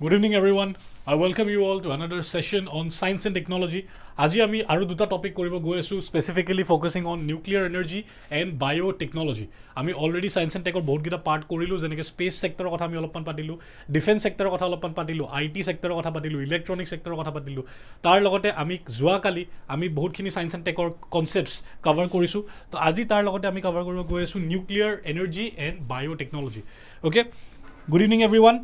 Good evening, everyone. I welcome you all to another session on science and technology. আজি আমি আৰু দুটা topic কৰিব গৈ আছো specifically focusing on nuclear energy and biotechnology আমি অলৰেডি সায়েন্স এণ্ড টেকৰ বহুতকেইটা পাৰ্ট কৰিলোঁ যেনেকৈ স্পেচ ছেক্টৰৰ কথা আমি অলপমান পাতিলোঁ ডিফেন্স ছেক্টৰৰ কথা অলপমান পাতিলোঁ IT ছেক্টৰৰ কথা পাতিলোঁ ইলেক্ট্ৰনিক ছেক্টৰৰ কথা পাতিলোঁ তাৰ লগতে আমি যোৱাকালি আমি বহুতখিনি সায়েন্স এণ্ড টেকৰ কনচেপ্টছ কভাৰ কৰিছোঁ তো আজি তাৰ লগতে আমি কভাৰ কৰিব গৈ আছোঁ nuclear energy and biotechnology okay good evening everyone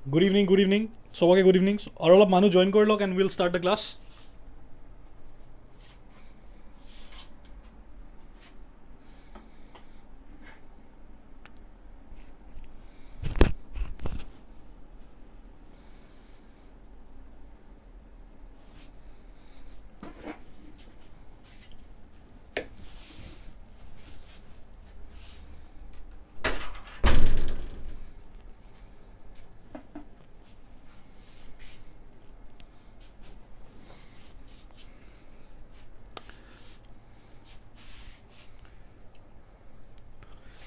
Good evening. Sobake good evening. Aur olop manu join kori lok and we'll start the class.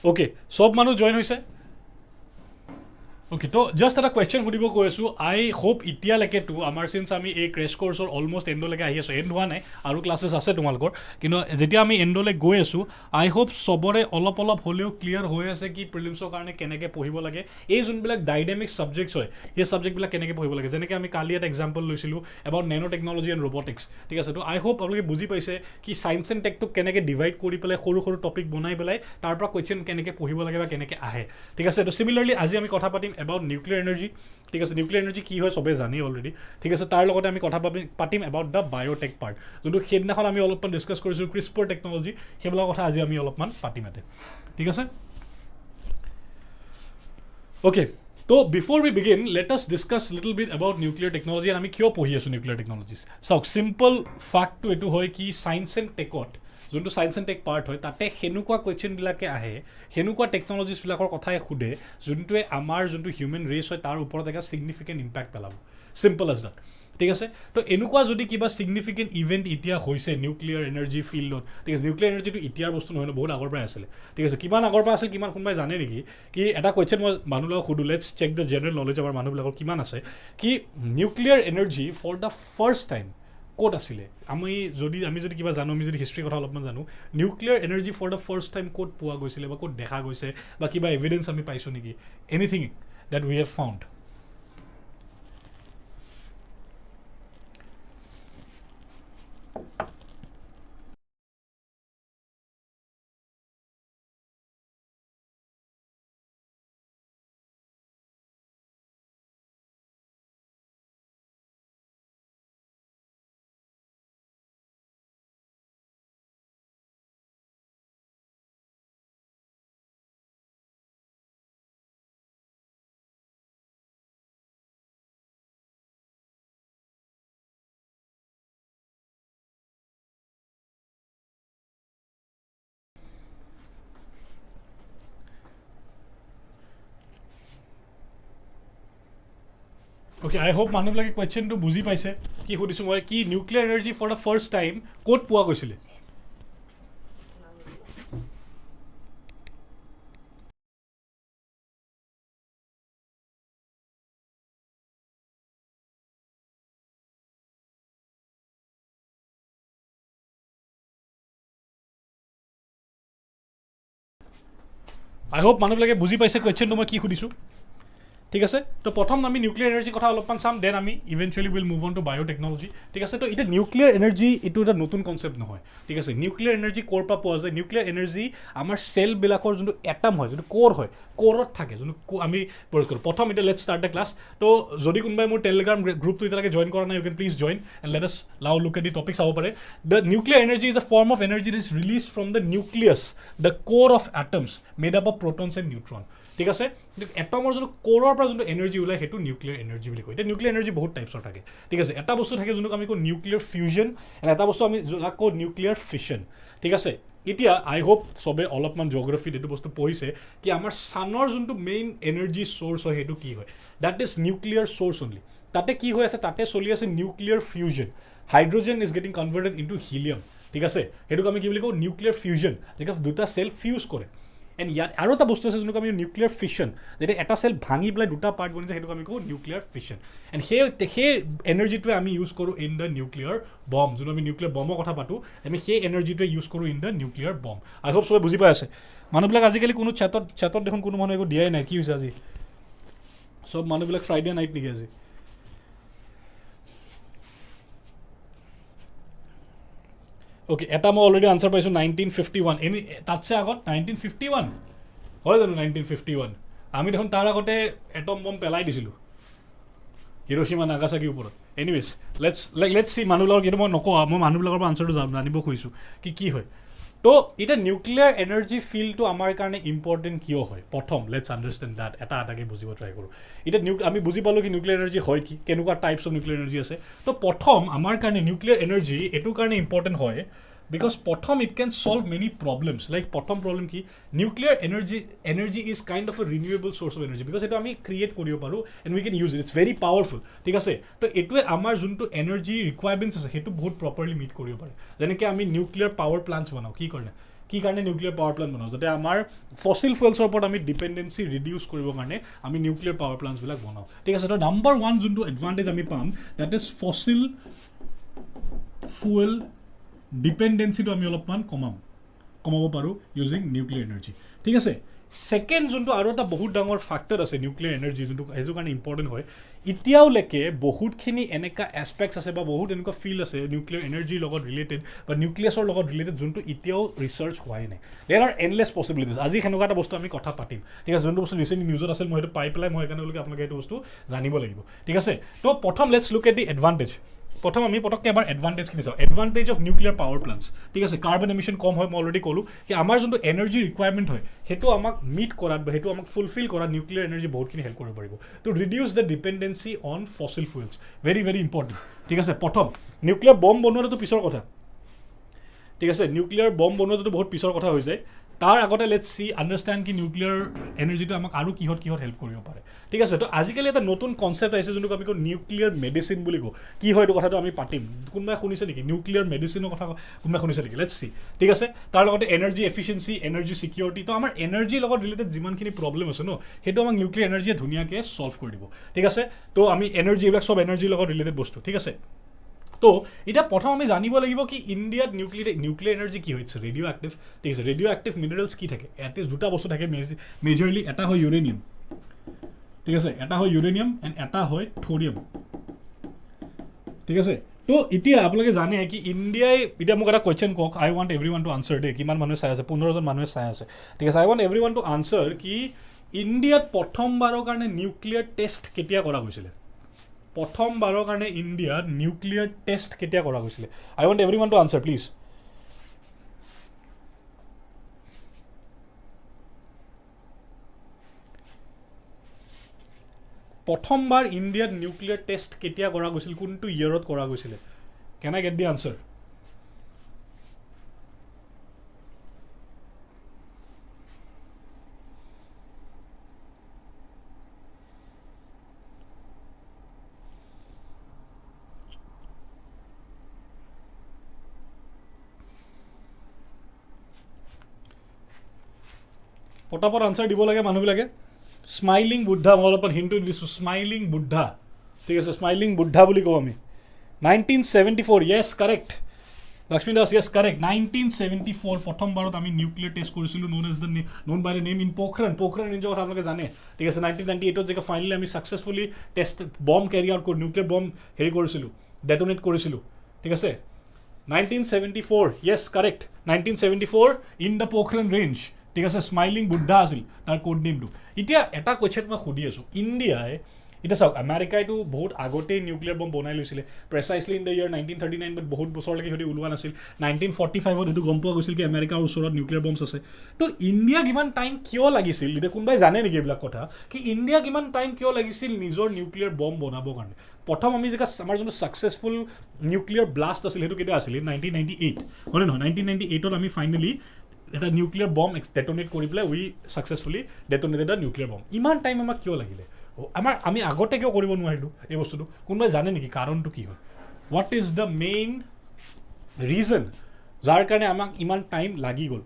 Okay, সব মানুহ জয়েন হৈছে Okay, তো জাস্ট এটা কুৱেশ্যন সুধিব কৈ আছোঁ আই হোপ এতিয়ালৈকেতো আমাৰ চিন্স আমি এই ক্ৰেছ কৰ্চৰ অলমষ্ট এণ্ডলৈকে আহি আছোঁ এণ্ড হোৱা নাই আৰু ক্লাছেছ আছে তোমালোকৰ কিন্তু যেতিয়া আমি এণ্ডলৈ গৈ আছোঁ আই হোপ চবৰে অলপ হ'লেও ক্লিয়াৰ হৈ আছে কি প্ৰিলিমছৰ কাৰণে কেনেকৈ পঢ়িব লাগে এই যোনবিলাক ডাইনামিক ছাবজেক্টছ হয় সেই ছাবজেক্টবিলাক কেনেকৈ পঢ়িব লাগে যেনেকৈ আমি কালি এটা এক্সাম্পল লৈছিলোঁ about nano technology and robotics ঠিক আছে তো আই হোপ আপোনালোকে বুজি পাইছে কি ছায়েন্স এণ্ড টেকটোক কেনেকৈ ডিভাইড কৰি পেলাই সৰু টপিক বনাই পেলাই তাৰ পৰা কুৱেশ্যন কেনেকৈ পঢ়িব লাগে বা কেনেকৈ আহে ঠিক আছে তো চিমিলাৰলি আজি আমি কথা পাতিম about nuclear energy ঠিক আছে নিউক্লিয়াৰ এনাৰ্জি কি হয় সবে জানি অলৰেডি ঠিক আছে তাৰ লগতে আমি কথা পাতিম এবাউট দ্য বায়োটেক পাৰ্ট যোনটো সেইদিনাখন আমি অলপমান ডিছকাছ কৰিছিলোঁ ক্ৰিস্পৰ টেকনলজি সেইবিলাক কথা আজি আমি অলপমান পাতিম ইয়াতে ঠিক আছে অ'কে তো before we begin let us discuss little bit about nuclear technology আমি কিয় পঢ়ি আছোঁ নিউক্লিয়াৰ টেকনলজিছ চাওক চিম্পল ফেক্টটো এইটো হয় কি ছায়েন্স এণ্ড টেকত যোনটো ছায়েন্স এণ্ড টেক পাৰ্ট হয় তাতে সেনেকুৱা কুৱেশ্যনবিলাকে আহে সেনেকুৱা টেকনলজিছবিলাকৰ কথাই সোধে যোনটোৱে আমাৰ যোনটো হিউমেন ৰেচ হয় তাৰ ওপৰত এটা ছিগনিফিকেণ্ট ইম্পেক্ট পেলাব চিম্পল এজ দেট ঠিক আছে তো এনেকুৱা যদি কিবা ছিগনিফিকেণ্ট ইভেণ্ট এতিয়া হৈছে নিউক্লিয়াৰ এনাৰ্জি ফিল্ডত ঠিক আছে নিউক্লিয়াৰ এনাৰ্জিটো এতিয়াৰ বস্তু নহয় বহুত আগৰ পৰাই আছিলে ঠিক আছে কিমান আগৰ পৰা আছিল কিমান কোনোবাই জানে নেকি কি এটা কুৱেশ্যন মই মানুহবিলাকক সুধোঁ let's check the general knowledge আমাৰ মানুহবিলাকৰ কিমান আছে কি nuclear energy for the first time ক'ত আছিলে আমি যদি কিবা জানো আমি যদি হিষ্ট্ৰীৰ কথা অলপমান জানো nuclear energy for the first time ক'ত পোৱা গৈছিলে বা ক'ত দেখা গৈছে বা কিবা এভিডেঞ্চ আমি পাইছোঁ নেকি anything that we have found okay I hope মানুহবিলাকে কুৱেশ্যনটো বুজি পাইছে কি সুধিছোঁ মই কি nuclear energy for the first time ক'ত পোৱা গৈছিলে আই হোপ মানুহবিলাকে বুজি পাইছে কুৱেশ্যনটো মই কি সুধিছোঁ ঠিক আছে তো প্ৰথম আমি নিউক্লিয়াৰ এনাৰ্জিৰ কথা অলপমান চাম দেন আমি eventually will move on to biotechnology ঠিক আছে তো এতিয়া নিউক্লিয়াৰ এনাৰ্জি এইটো এটা নতুন কনচেপ্ট নহয় ঠিক আছে নিউক্লিয়াৰ এনাৰ্জি ক'ৰ পৰা পোৱা যায় নিউক্লিয়াৰ এনাৰ্জি আমাৰ চেলবিলাকৰ যোনটো এটম হয় যোনটো ক'ৰ হয় ক'ৰত থাকে যোনটো আমি প্ৰয়োগ কৰোঁ প্ৰথম এতিয়া লেটছ ষ্টাৰ্ট দ্য ক্লাছ তো যদি কোনোবাই মোৰ টেলিগ্ৰাম গ্ৰুপটো এতিয়ালৈকে জইন কৰা নাই you can please join and let us now look at the topic চাব পাৰে the nuclear energy is a form of energy is release from the nucleus the core of atoms made up of protons and neutron ঠিক আছে এটমৰ যোনটো ক'ৰৰ পৰা যোনটো energy ওলায় সেইটো nuclear energy বুলি কয় এতিয়া নিউক্লিয়াৰ এনাৰ্জি বহুত টাইপছৰ থাকে ঠিক আছে এটা বস্তু থাকে যোনটোক আমি কওঁ নিউক্লিয়াৰ ফিউজন এণ্ড এটা বস্তু আমি যাক কওঁ নিউক্লিয়াৰ ফিছন ঠিক আছে এতিয়া আই হোপ চবে অলপমান জিঅ'গ্ৰাফিত এইটো বস্তু পঢ়িছে কি আমাৰ ছানৰ যোনটো মেইন এনাৰ্জি চ'ৰ্চ হয় সেইটো কি হয় that is nuclear source only তাতে কি হৈ আছে তাতে চলি আছে nuclear fusion hydrogen is getting converted into helium ঠিক আছে সেইটোক আমি কি বুলি কওঁ নিউক্লিয়াৰ ফিউজন যেনেকৈ দুটা চেল ফিউজ কৰে এণ্ড ইয়াত আৰু এটা বস্তু আছে যোনটো আমি নিউক্লিয়াৰ ফিছন, যেতিয়া এটা চেল ভাঙি পেলাই দুটা পাৰ্ট বনি যায় সেইটোক আমি কওঁ নিউক্লিয়াৰ ফিছন। এণ্ড সেই এনাৰ্জিটোৱে আমি ইউজ কৰোঁ ইন দ্য নিউক্লিয়াৰ বম, যোনটো আমি নিউক্লিয়াৰ বমৰ কথা পাতোঁ, আমি সেই এনাৰ্জিটোৱে ইউজ কৰোঁ ইন দ্য নিউক্লিয়াৰ বম। আই হোপ চবে বুজি পাই আছে। মানুহবিলাক আজিকালি কোনো চেটত দেখোন কোনো মানুহ একো দিয়াই নাই, কি হৈছে আজি চব মানুহবিলাক ফ্ৰাইডে নাইট নেকি আজি? অ'কে, এটা মই অলৰেডি আনচাৰ পাইছোঁ 1951, এনে তাতছে আগত 1951 হয় জানো? 1951 আমি দেখোন তাৰ আগতে এটম বম পেলাই দিছিলোঁ হিৰোশ্বিমা নাগাচাকিৰ ওপৰত। এনিৱেজ লেটছ চি মানুহবিলাকৰ, কিন্তু মই নকওঁ, মই মানুহবিলাকৰ পৰা আনচাৰটো জানিব খুজিছোঁ কি হয়। তো এতিয়া নিউক্লিয়াৰ এনাৰ্জি ফিল্ডটো আমাৰ কাৰণে ইম্পৰ্টেণ্ট কিয় হয়? প্ৰথম লেটছ আণ্ডাৰষ্টেণ্ড দ্যাট, এটাকৈ বুজিব ট্ৰাই কৰোঁ। এতিয়া আমি বুজি পালোঁ কি নিউক্লিয়াৰ এনাৰ্জি হয় কি, কেনেকুৱা টাইপছ অফ নিউক্লিয়াৰ এনাৰ্জি আছে। তো প্ৰথম আমাৰ কাৰণে নিউক্লিয়াৰ এনাৰ্জি এইটো কাৰণে ইম্পৰ্টেণ্ট হয় বিকজ প্ৰথম it can solve many problems. Like প্ৰথম প্ৰব্লেম কি, nuclear energy is kind of a renewable source of energy, because এইটো আমি ক্ৰিয়েট কৰিব পাৰোঁ and we can use it, it's very powerful, ঠিক আছে। তো এইটোৱে আমাৰ যোনটো এনাৰ্জি ৰিকুৱাৰমেণ্টছ আছে সেইটো বহুত প্ৰপাৰলি মিট কৰিব পাৰে। যেনেকৈ আমি নিউক্লিয়াৰ পাৱাৰ প্লাণ্টছ বনাওঁ, কি কাৰণে নিউক্লিয়াৰ পাৱাৰ প্লাণ্ট বনাওঁ, যাতে আমাৰ ফচিল ফুৱেলছৰ ওপৰত আমি ডিপেণ্ডেঞ্চি ৰিডিউচ কৰিবৰ কাৰণে আমি নিউক্লিয়াৰ পাৱাৰ প্লাণ্টছবিলাক বনাওঁ, ঠিক আছে। তো নাম্বাৰ ওৱান যোনটো এডভান্টেজ আমি পাম দেট ইজ ফচিল ফুৱেল ডিপেণ্ডেঞ্চিটো আমি অলপমান কমাব পাৰোঁ ইউজিং নিউক্লিয়াৰ এনাৰ্জি, ঠিক আছে। ছেকেণ্ড যোনটো আৰু এটা বহুত ডাঙৰ ফেক্টৰ আছে নিউক্লিয়াৰ এনাৰ্জি, যোনটো সেইটো কাৰণে ইম্পৰ্টেণ্ট হয়, এতিয়াওলৈকে বহুতখিনি এনেকুৱা এছপেক্টছ আছে বা বহুত এনেকুৱা ফিল্ড আছে নিউক্লিয়াৰ এনাৰ্জিৰ লগত ৰিলেটেড বা নিউক্লিয়াছৰ লগত ৰিলেটেড যোনটো এতিয়াও ৰিচাৰ্চ হোৱাই নাই। দেৰ আৰ এণ্ডলেছ পচিবিলিটিজ। আজি সেনেকুৱা এটা বস্তু আমি কথা পাতিম, ঠিক আছে। যোনটো বস্তু ৰিচেণ্টলি নিউজত আছিল, মই সেইটো পাই পেলাই মই সেইকাৰণে আপোনালোকে এইটো বস্তু জানিব লাগিব, ঠিক আছে। তো প্ৰথম let's look at the advantage. প্ৰথম আমি পটককৈ এবাৰ এডভান্টেজখিনি চাওঁ। Advantage of nuclear power plants, ঠিক আছে। কাৰ্বন এমিশ্যন কম হয়, মই অলৰেডি ক'লোঁ কি আমাৰ যোনটো এনাৰ্জি ৰিকুৱাৰমেণ্ট হয় সেইটো আমাক মিট কৰাত বা সেইটো আমাক ফুলফিল কৰাত নিউক্লিয়াৰ এনাৰ্জি বহুতখিনি হেল্প কৰিব পাৰিব। To reduce the dependency on fossil fuels, very very important, ঠিক আছে। প্ৰথম নিউক্লিয়াৰ বম বনোৱাটো পিছৰ কথা, ঠিক আছে। নিউক্লিয়াৰ বম বনোৱাটো বহুত পিছৰ কথা হৈ যায়। তাৰ আগতে লেটছ চি আণ্ডাৰষ্টেণ্ড কি নিউক্লিয়াৰ এনাৰ্জিটো আমাক আৰু কিহত হেল্প কৰিব পাৰে, ঠিক আছে। তো আজিকালি এটা নতুন কনচেপ্ট আহিছে যোনটোক আমি কওঁ নিউক্লিয়াৰ মেডিচিন বুলি কওঁ। কি হয় এইটো কথাটো আমি পাতিম। কোনোবাই শুনিছে নেকি নিউক্লিয়াৰ মেডিচিনৰ কথা? কোনোবাই শুনিছে নেকি? লেটছ চি, ঠিক আছে। তাৰ লগতে এনাৰ্জি এফিচিয়েঞ্চি, এনাৰ্জি ছিকিউৰিটি। তো আমাৰ এনাৰ্জিৰ লগত ৰিলেটেড যিমানখিনি প্ৰব্লেম আছে ন, সেইটো আমাক নিউক্লিয়াৰ এনাৰ্জিয়ে ধুনীয়াকৈ চল্ভ কৰি দিব, ঠিক আছে। তো আমি এনাৰ্জি, এইবিলাক চব এনাৰ্জিৰ লগত ৰিলেটেড বস্তু, ঠিক আছে। তো এতিয়া প্ৰথম আমি জানিব লাগিব কি ইণ্ডিয়াত নিউক্লিয়াৰ এনাৰ্জি কি হয়? ইটছ ৰেডিঅ' এক্টিভ, ঠিক আছে। ৰেডিঅ' এক্টিভ মিনাৰেলছ কি থাকে? এটলিষ্ট দুটা বস্তু থাকে মেজৰলি, এটা হয় ইউৰেনিয়াম, ঠিক আছে, এটা হয় ইউৰেনিয়াম এণ্ড এটা হয় থৰিয়াম, ঠিক আছে। তো এতিয়া আপোনালোকে জানে কি ইণ্ডিয়াই, এতিয়া মোক এটা কুৱেশ্যন কওক, I want everyone to answer দেই। কিমান মানুহে চাই আছে? 15জন মানুহে চাই আছে, ঠিক আছে। I want everyone to answer কি ইণ্ডিয়াত প্ৰথমবাৰৰ কাৰণে নিউক্লিয়াৰ টেষ্ট কেতিয়া কৰা গৈছিলে? প্ৰথমবাৰৰ কাৰণে ইণ্ডিয়াত নিউক্লিয়াৰ টেষ্ট কেতিয়া কৰা গৈছিলে? I want everyone to answer please. প্ৰথমবাৰ ইণ্ডিয়াত নিউক্লিয়াৰ টেষ্ট কেতিয়া কৰা গৈছিল? কোনটো ইয়েৰত কৰা গৈছিলে? কেন আই গেট দি আনচাৰ? পটাপট আনচাৰ দিব লাগে মানুহবিলাকে। স্মাইলিং বুদ্ধা, মই অলপমান হিণ্টটো দিছোঁ, স্মাইলিং বুদ্ধা, ঠিক আছে। স্মাইলিং বুদ্ধা বুলি কওঁ আমি। 1974, yes correct. Lakshmi Das, yes correct. 1974 প্ৰথমবাৰত আমি নিউক্লিয়াৰ টেষ্ট কৰিছিলোঁ, known by the name in Pokhran ৰেঞ্জৰ কথা আপোনালোকে জানে, ঠিক আছে। 1998 যে ফাইনেলি আমি successfully test bomb carry out কৰি নিউক্লিয়াৰ বম কৰিছিলোঁ, ডেটোনেট কৰিছিলোঁ, ঠিক আছে। 1974, yes correct. 1974 in the Pokhran range, ঠিক আছে। স্মাইলিং বুদ্ধা আছিল তাৰ কোড নেমটো। এতিয়া এটা কুৱেশ্যন মই সুধি আছোঁ, ইণ্ডিয়াই এতিয়া চাওক আমেৰিকাইতো বহুত আগতেই নিউক্লিয়াৰ বম বনাই লৈছিলে, প্ৰেচাইছলি ইন দ্য ইয়াৰ 1939, বাট বহুত বছৰলৈকে সিহঁতি ওলোৱা নাছিল। 1945 এইটো গম পোৱা গৈছিল কি আমেৰিকাৰ ওচৰত নিউক্লিয়াৰ বম্বছ আছে। তো ইণ্ডিয়াক ইমান টাইম কিয় লাগিছিল? এতিয়া কোনোবাই জানে নেকি এইবিলাক কথা কি ইণ্ডিয়াক ইমান টাইম কিয় লাগিছিল নিজৰ নিউক্লিয়াৰ বম বনাবৰ কাৰণে? প্ৰথম আমি যেতিয়া আমাৰ যোনটো ছাকচেছফুল নিউক্লিয়াৰ ব্লাষ্ট আছিল সেইটো কেতিয়া আছিলে? 1998, হয়নে নহয়? 1998ত আমি ফাইনেলি এটা নিউক্লিয়াৰ বম ডেটোনেট কৰি পেলাই উই ছাকচেছফুলি ডেটোনেটেড দ্য নিউক্লিয়াৰ বম। ইমান টাইম আমাক কিয় লাগিলে? আমি আগতে কিয় কৰিব নোৱাৰিলোঁ এই বস্তুটো? কোনোবাই জানে নেকি কাৰণটো কি হয়? What is the main reason যাৰ কাৰণে আমাক ইমান টাইম লাগি গ'ল?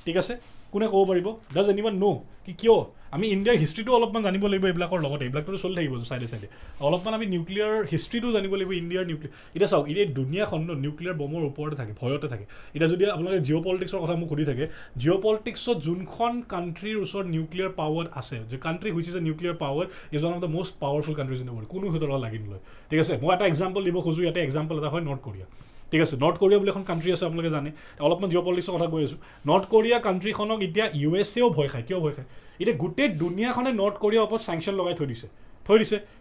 ঠিক আছে, কোনে ক'ব পাৰিব? ডাজ এনিৱান নো কি কিয়? আমি ইণ্ডিয়াৰ হিষ্ট্ৰীটো অলপমান জানিব লাগিব এইবিলাকৰ লগতে, এইবিলাকতো চলি থাকিব চাইডে চাইডে। অলপমান আমি নিউক্লিয়াৰ হিষ্ট্ৰীটো জানিব লাগিব ইণ্ডিয়াৰ নিউক্লিয়াৰ। এতিয়া চাওক, এতিয়া দুনীয়াখন নিউক্লিয়াৰ বমৰ ওপৰতে থাকে, ভয়তে থাকে। এতিয়া যদি আপোনালোকে জিঅ' পলিটিক্সৰ কথা মোক সুধি থাকে, জিঅ' পলিটিক্সত যোনখন কাণ্ট্ৰিৰ ওচৰত নিউক্লিয়াৰ পাৱাৰ আছে, যে country which is a nuclear power is one of the most powerful countries in the world, কোনো সিহঁতৰ লগত লাগি নলয়। ঠিক আছে, মই এটা এক্সাম্পল দিব খোজোঁ, ইয়াতে এক্সাম্পল এটা হয় নৰ্থ কোৰিয়া। ঠিক আছে, নৰ্থ কোৰিয়া বুলি এখন কাণ্ট্ৰি আছে, আপোনালোকে জানে। অলপমান জিঅ' পলিটিক্সৰ কথা কৈ আছোঁ। নৰ্থ কোৰিয়া কাণ্ট্ৰিখনক এতিয়া USA ভয় খায়। কিয় ভয় খায়? এতিয়া গোটেই দুনীয়াখনে নৰ্থ কোৰিয়াৰ ওপৰত চেংচন লগাই থৈ দিছে।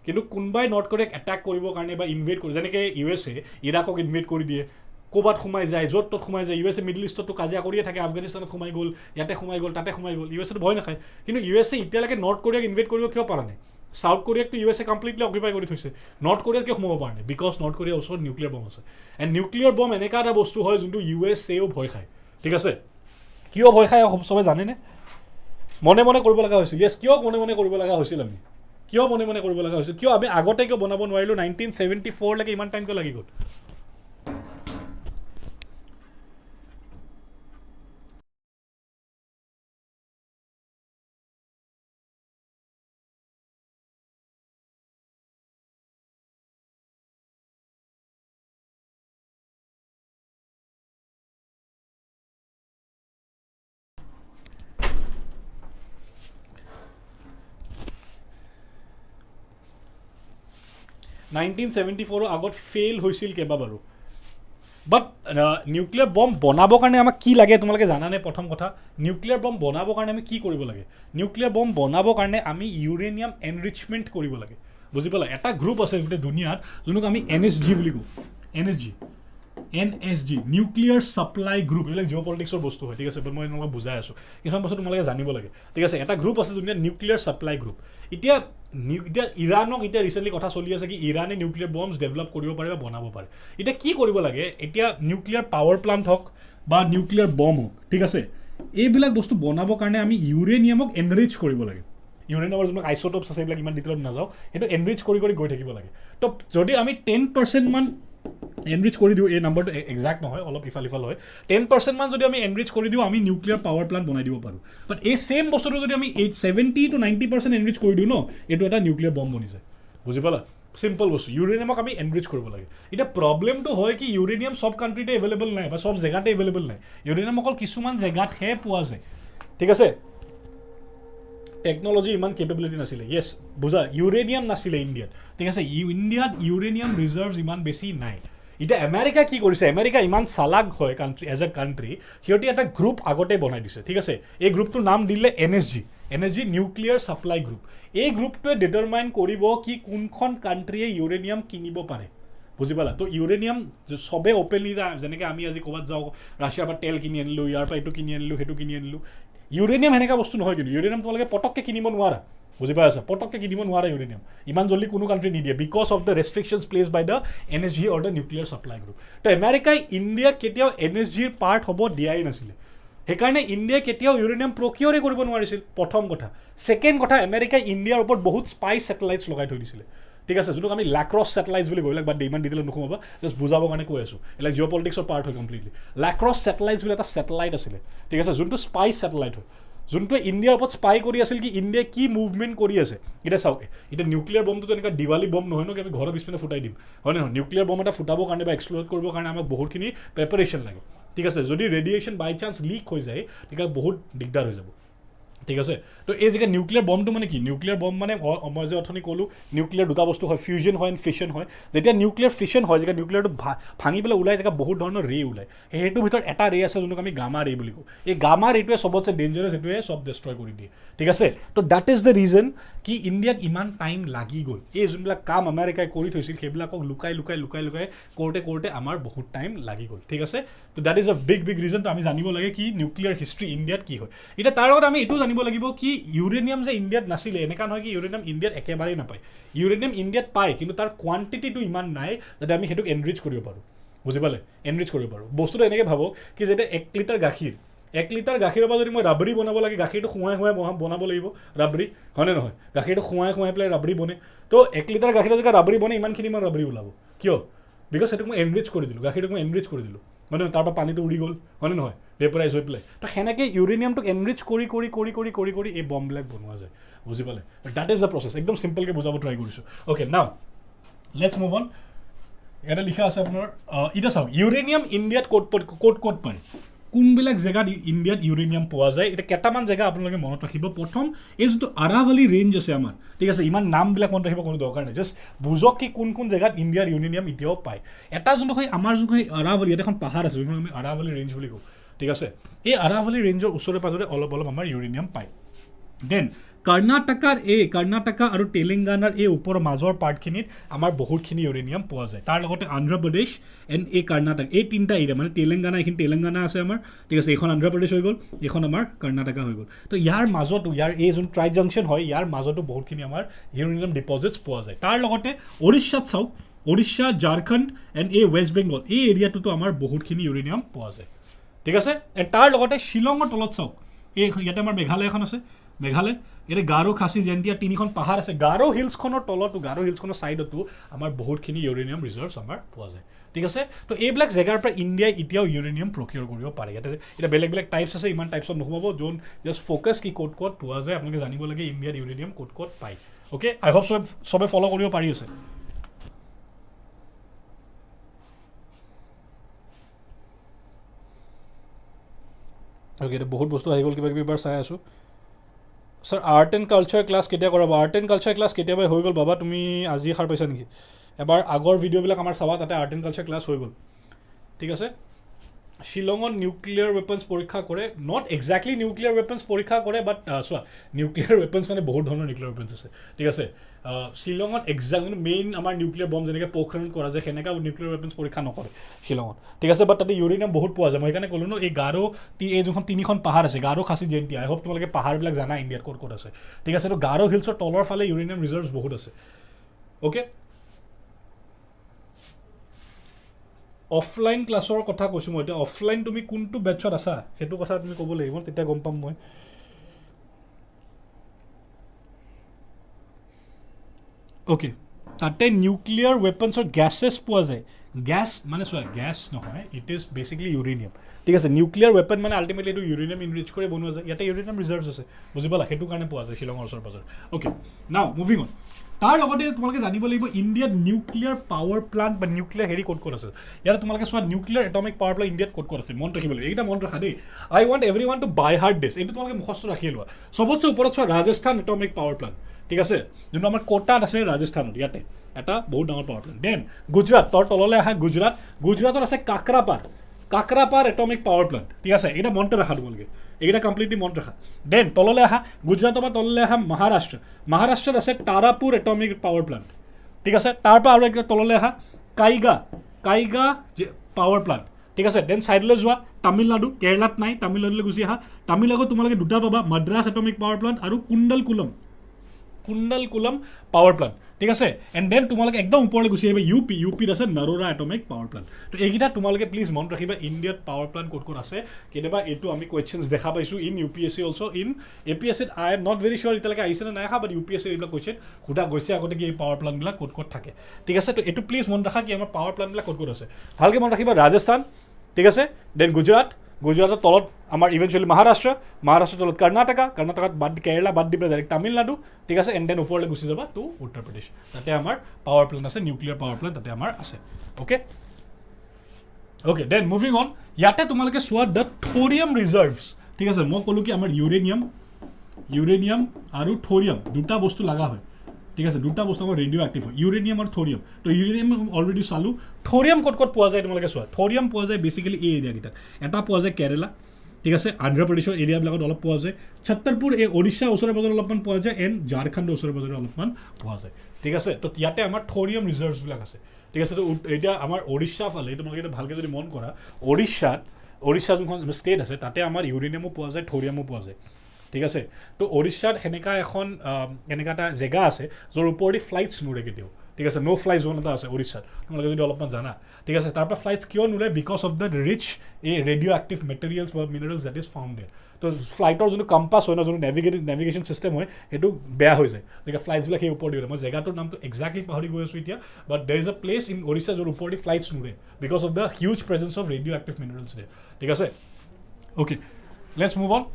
কিন্তু কোনোবাই নৰ্থ কোৰিয়াক এটাক কৰিবৰ কাৰণে বা ইনভেড কৰি, যেনেকৈ USA ইৰাকক ইনভেড কৰি দিয়ে, ক'ৰবাত সোমাই যায়, য'ত ত'ত সোমাই যায়। USA মিডল ইষ্টতো কাজিয়া কৰিয়ে থাকে, আফগানিস্তানত সোমাই গ'ল, ইয়াতে সোমাই গ'ল, তাতে সোমাই গ'ল। USA ভয় নাখায়। কিন্তু USA এতিয়ালৈকে নৰ্থ কোৰিয়াক ইনভেড কৰিব কিয় পৰা নাই? চাউথ কোৰিয়াকতো USA কমপ্লিটলি অকুপাই কৰি থৈছে, নৰ্থ কোৰিয়াত কিয় সোমাব পৰা নাই? বিকজ নৰ্থ কোৰিয়াৰ ওচৰত নিউক্লিয়াৰ বম আছে। এণ্ড নিউক্লিয়াৰ বম এনেকুৱা এটা বস্তু হয় যোনটো USAও ভয় খায়। ঠিক আছে, কিয় ভয় খায় চবে জানেনে? মনে মনে কৰিব লগা হৈছিল। ইয়েছ, কিয় মনে মনে কৰিব লগা হৈছিল? আমি কিয় মনে মনে কৰিব লগা হৈছিল? কিয় আমি আগতে কিয় বনাব নোৱাৰিলোঁ? 1974লৈকে ইমান টাইম কিয় লাগি গ'ল? আগত ফেইল হৈছিল কেইবাবাৰো। বাট নিউক্লিয়াৰ বম বনাবৰ কাৰণে আমাক কি লাগে তোমালোকে জানানে? প্ৰথম কথা, নিউক্লিয়াৰ বম বনাবৰ কাৰণে আমি কি কৰিব লাগে? নিউক্লিয়াৰ বম বনাবৰ কাৰণে আমি ইউৰেনিয়াম এনৰিচমেণ্ট কৰিব লাগে। বুজি পালা? এটা গ্ৰুপ আছে গোটেই দুনিয়াত যোনক আমি NSG বুলি কওঁ। NSG nuclear supply group. এইবিলাক জিঅ' পলিটিক্সৰ বস্তু হয়। ঠিক আছে, মই তোমালোকক বুজাই আছোঁ, কিছুমান বস্তু তোমালোকে জানিব লাগে। ঠিক আছে, এটা গ্ৰুপ আছে যোনটো নিউক্লিয়াৰ ছাপ্লাই গ্ৰুপ। এতিয়া ইৰাণক এতিয়া ৰিচেণ্টলি কথা চলি আছে কি ইৰাণে নিউক্লিয়াৰ বম্বছ ডেভেলপ কৰিব পাৰে বা বনাব পাৰে। এতিয়া কি কৰিব লাগে? এতিয়া নিউক্লিয়াৰ পাৱাৰ প্লাণ্ট হওক বা নিউক্লিয়াৰ বম হওক, ঠিক আছে, এইবিলাক বস্তু বনাবৰ কাৰণে আমি ইউৰেনিয়ামক এনৰিচ কৰিব লাগে। ইউৰেনিয়ামৰ যোনবিলাক আইচ'টপছ আছে এইবিলাক ইমান ডিটেইলত নাযাওঁ, সেইটো এনৰিচ কৰি গৈ থাকিব লাগে। তো যদি আমি 10% মান এনৰিচ কৰি দিওঁ, এই নাম্বাৰটো এক্সাক্ট নহয়, অলপ ইফাল হয়, 10% মান যদি আমি এনৰিচ কৰি দিওঁ, আমি নিউক্লিয়াৰ পাৱাৰ প্লাণ্ট বনাই দিব পাৰোঁ। বাট এই ছেইম বস্তুটো যদি আমি 70 to 90% এনৰিচ কৰি দিওঁ ন, এইটো এটা নিউক্লিয়াৰ বম বনি যায়। বুজি পালা? চিম্পল বস্তু। ইউৰেনিয়ামক আমি এনৰিচ কৰিব লাগে। এতিয়া প্ৰব্লেমটো হয় কি ইউৰেনিয়াম চব কাণ্ট্ৰিতে এভেইলেবল নাই বা চব জেগাতে এভেইলেবল নাই। ইউৰেনিয়াম অকল কিছুমান জেগাতহে পোৱা যায়। ঠিক আছে, টেকন'লজি ইমান কেপেবিলিটি নাছিলে। য়েছ, বুজা, ইউৰেনিয়াম নাছিলে ইণ্ডিয়াত। ঠিক আছে, ইণ্ডিয়াত ইউৰেনিয়াম ৰিজাৰ্ভছ ইমান বেছি নাই। এতিয়া আমেৰিকা কি কৰিছে? আমেৰিকা ইমান চালাক হয় কাণ্ট্ৰি, এজ এ কাণ্ট্ৰি সিহঁতি এটা গ্ৰুপ আগতে বনাই দিছে। ঠিক আছে, এই গ্ৰুপটোৰ নাম দিলে NSG নিউক্লিয়াৰ ছাপ্লাই গ্ৰুপ। এই গ্ৰুপটোৱে ডিটাৰমাইন কৰিব কি কোনখন কাণ্ট্ৰিয়ে ইউৰেনিয়াম কিনিব পাৰে। বুজি পালা? তো ইউৰেনিয়াম চবে অপেনলি, যেনেকৈ আমি আজি ক'ৰবাত যাওঁ, ৰাছিয়াৰ পৰা তেল কিনি আনিলোঁ, ইয়াৰ পৰা এইটো কিনি আনিলোঁ, সেইটো কিনি আনিলোঁ। ইউৰেনিয়াম সেনেকুৱা বস্তু নহয়, কিন্তু ইউৰেনিয়াম তোমালোকে পটককৈ কিনিব নোৱাৰা। বুজি পাই আছা? পটককৈ কিনিব নোৱাৰা ইউৰেনিয়াম, ইমান জল্দি কোনো কাণ্ট্ৰি নিদিয়ে, because of the restrictions placed by the NSG or the nuclear supply group. তো আমেৰিকাই ইণ্ডিয়াক কেতিয়াও NSGৰ পাৰ্ট হ'ব দিয়াই নাছিলে। সেইকাৰণে ইণ্ডিয়াই কেতিয়াও ইউৰেনিয়াম প্ৰকিয়ৰে কৰিব নোৱাৰিছিল, প্ৰথম কথা। ছেকেণ্ড কথা, আমেৰিকাই ইণ্ডিয়াৰ ওপৰত বহুত স্পাই ছেটেলাইটছ লগাই থৈ দিছিলে। ঠিক আছে, যোনটোক আমি লেক্ৰছ ছেটেলাইটছ বুলি কওঁ। এইবিলাক বাদ ইমান ডিটেইলত নোসোমাবা, জাষ্ট বুজাবৰ কাৰণে কৈ আছোঁ। এইবিলাক জিঅ' পলিটিক্সৰ পাৰ্ট হয় কমপ্লিটলি। লেক্ৰছ ছেটেলাইটছ বুলি এটা ছেটেলাইট আছিলে। ঠিক আছে, যোনটো স্পাই ছেটেলাইট হয়, যোনটোৱে ইণ্ডিয়াৰ ওপৰত স্পাই কৰি আছিল কি ইণ্ডিয়াই কি মুভমেণ্ট কৰি আছে। এতিয়া চাওক, এতিয়া নিউক্লিয়াৰ বমটোতো এনেকুৱা দিৱালী বম নহয় ন, কি আমি ঘৰৰ পিছপিনে ফুটাই দিম, হয় নহয়? নিউক্লিয়াৰ বম এটা ফুটাবৰ কাৰণে বা এক্সপ্ল'ড কৰিবৰ কাৰণে আমাক বহুতখিনি প্ৰিপাৰেশ্যন লাগে। ঠিক আছে, যদি ৰেডিয়েশ্যন বাই চান্স লিক হৈ যায় তেতিয়া বহুত দিগদাৰ হৈ যাব। ঠিক আছে, তো এই জেগাত নিউক্লিয়াৰ বমটো মানে কি? নিউক্লিয়াৰ বম মানে মই যে অথনি ক'লোঁ নিউক্লিয়াৰ দুটা বস্তু হয়, ফিউজন হয় এণ্ড ফিছন হয়। যেতিয়া নিউক্লিয়াৰ ফিছন হয়, যেতিয়া নিউক্লিয়াৰটো ভাঙি পেলাই ওলাই জেগা বহুত ধৰণৰ ৰে ওলায়। সেইটোৰ ভিতৰত এটা ৰে আছে যোনটোক আমি গামা ৰে বুলি কওঁ। এই গামা ৰেটোৱে চবতছে ডেঞ্জাৰাছ, এইটোৱে চব ডেষ্ট্ৰয় কৰি দিয়ে। ঠিক আছে, তো দ্যাট ইজ দ্য ৰিজন কি ইণ্ডিয়াক ইমান টাইম লাগি গ'ল। এই যোনবিলাক কাম আমেৰিকাই কৰি থৈছিল সেইবিলাকক লুকাই কৰোঁতে আমাৰ বহুত টাইম লাগি গ'ল। ঠিক আছে, তো that is a big reason. তো আমি জানিব লাগে কি নিউক্লিয়াৰ হিষ্ট্ৰী ইণ্ডিয়াত কি হয়। এতিয়া তাৰ লগত আমি এইটো জানিব লাগিব কি ইউৰেনিয়াম যে ইণ্ডিয়াত নাছিলে, এনেকুৱা নহয় কি ইউৰেনিয়াম ইণ্ডিয়াত একেবাৰেই নাপায়। ইউৰেনিয়াম ইণ্ডিয়াত পায়, কিন্তু তাৰ কোৱান্টিটিটো ইমান নাই যাতে আমি সেইটোক এনৰিচ কৰিব পাৰোঁ। বুজি পালে? এনৰিচ কৰিব পাৰোঁ। বস্তুটো এনেকৈ ভাবক কি যেতিয়া 1 লিটাৰ গাখীৰ, 1 লিটাৰ গাখীৰৰ পৰা যদি মই ৰাবৰি বনাব লাগে, গাখীৰটো খুৱাই বনাব লাগিব ৰাবৰি, হয়নে নহয়? গাখীৰটো খুৱাই পেলাই ৰাবৰি বনে। তো 1 লিটাৰ গাখীৰৰ জেগা ৰাবৰি বনে, ইমানখিনি মই ৰাবৰি ওলাব। কিয়? বিকজ সেইটোক মই এনৰিচ কৰি দিলোঁ, গাখীৰটোক মই এনৰিচ কৰি দিলোঁ। মানে তাৰ পৰা পানীটো উৰি গ'ল হয়নে নহয় ভেপৰাইজ হৈ পেলাই তো সেনেকৈ ইউৰেনিয়ামটোক এনৰিচ কৰি কৰি কৰি কৰি কৰি কৰি এই বমবিলাক বনোৱা যায় বুজি পালে দ্যাট ইজ দ্য প্ৰচেছ একদম চিম্পলকৈ বুজাব ট্ৰাই কৰিছোঁ অ'কে নাও লেটছ মুভ অন ইয়াতে লিখা আছে আপোনাৰ এতিয়া চাওক ইউৰেনিয়াম ইণ্ডিয়াত ক'ত পায় কোনবিলাক জেগাত ইণ্ডিয়াত ইউৰেনিয়াম পোৱা যায় এতিয়া কেইটামান জেগা আপোনালোকে মনত ৰাখিব প্ৰথম এই যোনটো আৰাভালি ৰেঞ্জ আছে আমাৰ ঠিক আছে ইমান নামবিলাক মনত ৰাখিব কোনো দৰকাৰ নাই জাষ্ট বুজক কি কোন জেগাত ইণ্ডিয়াৰ ইউৰেনিয়াম এতিয়াও পায় এটা যোনটো হয় আমাৰ যোনটো আৰাভালি ইয়াত এখন পাহাৰ আছে যোনটো আমি আৰাভালি ৰেঞ্জ বুলি কওঁ ঠিক আছে এই আৰাভালি ৰেঞ্জৰ ওচৰে পাজৰে অলপ আমাৰ ইউৰেনিয়াম পায় দেন কৰ্ণাটকা আৰু তেলেংগানাৰ এই ওপৰৰ মাজৰ পাৰ্টখিনিত আমাৰ বহুতখিনি ইউৰেনিয়াম পোৱা যায় তাৰ লগতে অন্ধ্ৰপ্ৰদেশ এণ্ড এই কৰ্ণাটক এই তিনিটা এৰিয়া মানে তেলেংগানা এইখিনি তেলেংগানা আছে আমাৰ ঠিক আছে এইখন অন্ধ্ৰপ্ৰদেশ হৈ গ'ল এইখন আমাৰ কৰ্ণাটকা হৈ গ'ল তো ইয়াৰ মাজতো ইয়াৰ এই যোন ট্ৰাই জাংচন হয় ইয়াৰ মাজতো বহুতখিনি আমাৰ ইউৰেনিয়াম ডিপজিটছ পোৱা যায় তাৰ লগতে উৰিষ্যাত চাওক উৰিষ্যা ঝাৰখণ্ড এণ্ড এই ৱেষ্ট বেংগল এই এৰিয়াটোতো আমাৰ বহুতখিনি ইউৰেনিয়াম পোৱা যায় ঠিক আছে এণ্ড তাৰ লগতে শ্বিলঙৰ তলত চাওক এই ইয়াতে আমাৰ মেঘালয় এখন আছে মেঘালয় ইয়াতে গাৰো খাচী জেণ্টিয়া তিনিখন পাহাৰ আছে গাৰো হিলছখনৰ তলতো গাৰো হিলছখনৰ ছাইডতো আমাৰ বহুতখিনি ইউৰেনিয়াম ৰিজাৰ্ভছ আমাৰ পোৱা যায় ঠিক আছে তো এইবিলাক জেগাৰ পৰা ইণ্ডিয়াই এতিয়াও ইউৰেনিয়াম প্ৰকিউৰ কৰিব পাৰে ইয়াতে এতিয়া বেলেগ টাইপছ আছে ইমান টাইপছত নোসোমাব যোন জাষ্ট ফ'কাছ কি ক'ত পোৱা যায় আপোনালোকে জানিব লাগে ইণ্ডিয়াত ইউৰেনিয়াম ক'ত পায় অ'কে আই হোপ চবে ফ'ল' কৰিব পাৰি আছে অ'কে এতিয়া বহুত বস্তু আহি গ'ল কিবা কিবি এবাৰ চাই আছোঁ sir art and culture class কেতিয়া কৰাব আৰ্ট এণ্ড কালচাৰ ক্লাছ কেতিয়াবা হৈ গ'ল বাবা তুমি আজি সাৰ পাইছা নেকি এবাৰ আগৰ ভিডিঅ'বিলাক আমাৰ চাবা তাতে আৰ্ট এণ্ড কালচাৰ ক্লাছ হৈ গ'ল ঠিক আছে শ্বিলঙত নিউক্লিয়াৰ ৱেপনছ পৰীক্ষা কৰে নট এক্সেক্টলি নিউক্লিয়াৰ ৱেপনছ পৰীক্ষা কৰে বাট চোৱা নিউক্লিয়াৰ ৱেপনছ মানে বহুত ধৰণৰ নিউক্লিয়াৰ ৱেপনছ আছে ঠিক আছে শ্বিলঙত এক্সেক্ট মেইন আমাৰ নিউক্লিয়াৰ বম যেনেকৈ পোখৰণত কৰা যায় সেনেকুৱা নিউক্লিয়াৰ ৱেপনছ পৰীক্ষা নকৰে শ্বিলঙত ঠিক আছে বাট তাতে ইউৰেনিয়াম বহুত পোৱা যায় মই সেইকাৰণে ক'লোঁ ন এই গাৰো এই যোনখন তিনিখন পাহাৰ আছে গাৰো খাচী জেণ্টিয়া আই হোপ তোমালোকে পাহাৰবিলাক জানা ইণ্ডিয়াত ক'ত আছে ঠিক আছে তো গাৰো হিলছৰ তলৰ ফালে ইউৰেনিয়াম ৰিজাৰ্ভছ বহুত আছে অ'কে অফলাইন ক্লাছৰ কথা কৈছোঁ মই এতিয়া অফলাইন তুমি কোনটো বেটছত আছা সেইটো কথা তুমি ক'ব লাগিব তেতিয়া গম পাম মই অ'কে তাতে নিউক্লিয়াৰ ৱেপনছৰ গেছেছ পোৱা যায় গেছ মানে চোৱা গেছ নহয় ইট ইজ বেচিকলি ইউৰেনিয়াম ঠিক আছে নিউক্লিয়াৰ ৱেপন মানে আল্টিমেটলি এইটো ইউৰেনিয়াম ইনৰিচ কৰি বনোৱা যায় ইয়াতে ইউৰেনিয়াম ৰিজাৰ্ভছ আছে বুজি পালা সেইটো কাৰণে পোৱা যায় শ্বিলঙৰ ওচৰ পাজৰ অ'কে নাও মুভিং অন তাৰ লগতে তোমালোকে জানিব লাগিব ইণ্ডিয়াত নিউক্লিয়াৰ পাৱাৰ প্লাণ্ট বা নিউক্লিয়াৰ হেৰি ক'ত আছে ইয়াতে তোমালোকে চোৱা নিউক্লিয়াৰ এটমিক পাৱাৰ প্লাণ্ট ইণ্ডিয়াত ক'ত আছে মনত ৰাখিব লাগিব এইকেইটা মনত ৰাখা দেই আই ৱান্ট এভৰি ওৱান টু বাই হাৰ্ট দিছ এইটো তোমালোকে মুখস্থ ৰাখি লোৱা চবতছে ওপৰত চোৱা ৰাজস্থান এটমিক পাৱাৰ প্লাণ্ট ঠিক আছে যোনটো আমাৰ কোটাত আছে ৰাজস্থানত ইয়াতে এটা বহুত ডাঙৰ পাৱাৰ প্লাণ্ট দেন গুজৰাট তললৈ আহা গুজৰাটত আছে কাকৰাপাৰ এটমিক পাৱাৰ প্লাণ্ট ঠিক আছে এইকেইটা মনত ৰাখা তোমালোকে এইকেইটা কমপ্লিটলি মনত ৰাখা দেন তললৈ আহা গুজৰাটৰ পৰা তললৈ আহা মহাৰাষ্ট্ৰত আছে তাৰাপুৰ এটমিক পাৱাৰ প্লাণ্ট ঠিক আছে তাৰ পৰা আৰু একটা তললৈ আহা কাইগা পাৱাৰ প্লাণ্ট ঠিক আছে দেন ছাইডলৈ যোৱা তামিলনাডু কেৰেলাত নাই তামিলনাডুলৈ গুচি আহা তামিলনাডুত তোমালোকে দুটা পাবা মাদ্ৰাছ এটমিক পাৱাৰ প্লাণ্ট আৰু কুণ্ডলকুলম পাৱাৰ প্লাণ্ট ঠিক আছে এণ্ড দেন তোমালোকে একদম ওপৰলৈ গুচি আহিবা ইউপিত আছে নৰোৰা এটমিক পাৱাৰ প্লাণ্ট তো এইকেইটা তোমালোকে প্লিজ মনত ৰাখিবা ইণ্ডিয়াত পাৱাৰ প্লাণ্ট ক'ত আছে কেতিয়াবা এইটো আমি কুৱেশ্যনছ দেখা পাইছোঁ ইন UPSC অলছ' ইন APSCত I am not very sure এতিয়ালৈকে আহিছে নে নাই অহা বাট UPSC এইবিলাক কুৱেশ্যন সোধা গৈছে আগতে কি এই পাৱাৰ প্লাণ্টবিলাক ক'ত থাকে ঠিক আছে তো এইটো প্লিজ মনত ৰাখা কি আমাৰ পাৱাৰ প্লাণ্টবিলাক ক'ত আছে ভালকৈ মনত ৰাখিবা ৰাজস্থান ঠিক আছে দেন গুজৰাটৰ তলত আমাৰ ইভেঞ্চুৱেলি মহাৰাষ্ট্ৰৰ তলত কৰ্ণাটকাত বাদ দি কেৰেলা বাদ দি পেলাই ডাইৰেক্ট তামিলনাডু ঠিক আছে এণ্ড দেন ওপৰলৈ গুচি যাবা টু উত্তৰ প্ৰদেশ তাতে আমাৰ পাৱাৰ প্লেণ্ট আছে নিউক্লিয়াৰ পাৱাৰ প্লেণ্ট তাতে আমাৰ আছে অ'কে দেন মুভিং অন ইয়াতে তোমালোকে চোৱা দ্য থ'ৰিয়াম ৰিজাৰ্ভছ ঠিক আছে মই ক'লোঁ কি আমাৰ ইউৰেনিয়াম আৰু থ'ৰিয়াম দুটা বস্তু লগা হয় ঠিক আছে দুটা বস্তু আমাৰ ৰেডিঅ' এক্টিভ হয় ইউৰেনিয়াম আৰু থ'ৰিয়াম তো ইউৰেনিয়াম অলৰেডি চালোঁ থ'ৰিয়াম ক'ত পোৱা যায় তোমালোকে চোৱা থ'ৰিয়াম পোৱা যায় বেচিকেলি এই এৰিয়াকেইটাত এটা পোৱা যায় কেৰেলা ঠিক আছে অন্ধ্ৰপ্ৰদেশৰ এৰিয়াবিলাকত অলপ পোৱা যায় ছত্তৰপুৰ এই ওড়িশা ওচৰে পাজৰে অলপমান পোৱা যায় এণ্ড ঝাৰখণ্ডৰ ওচৰে পাজৰে অলপমান পোৱা যায় ঠিক আছে তো ইয়াতে আমাৰ থ'ৰিয়াম ৰিজাৰ্ভছবিলাক আছে ঠিক আছে তো এতিয়া আমাৰ ওড়িশা ফালে তোমালোকে এতিয়া ভালকৈ যদি মন কৰা ওড়িশা যোনখন ষ্টেট আছে তাতে আমাৰ ইউৰেনিয়ামো পোৱা যায় থ'ৰিয়ামো পোৱা যায় ঠিক আছে তো ওড়িশাত সেনেকুৱা এটা জেগা আছে য'ৰ ওপৰেদি ফ্লাইটছ নুৰে কেতিয়াও ঠিক আছে নো ফ্লাই জোন এটা আছে উৰিষ্যাত তোমালোকে যদি অলপমান জানা ঠিক আছে তাৰ পৰা ফ্লাইটছ কিয় নোলায় বিকজ অফ দ্য ৰিচ এই ৰেডিঅ' এক্টিভ মেটেৰিয়েলছ বা minerals that is found there তো ফ্লাইটৰ যোনটো কম্পাছ হয় ন যোনটো নেভিগেশ্যন চিষ্টেম হয় সেইটো বেয়া হৈ যায় যেনেকৈ ফ্লাইটছবিলাক সেই ওপৰত দিয়ে মই জেগাটোৰ নামটো এক্সাক্টলি পাহৰি গৈ আছোঁ এতিয়া বাট দেৰ is a place in Odisha য'ৰ ওপৰেদি ফ্লাইটছ নোৰে because of the huge presence of radioactive minerals there ঠিক আছে অ'কে লেটছ মুভ অন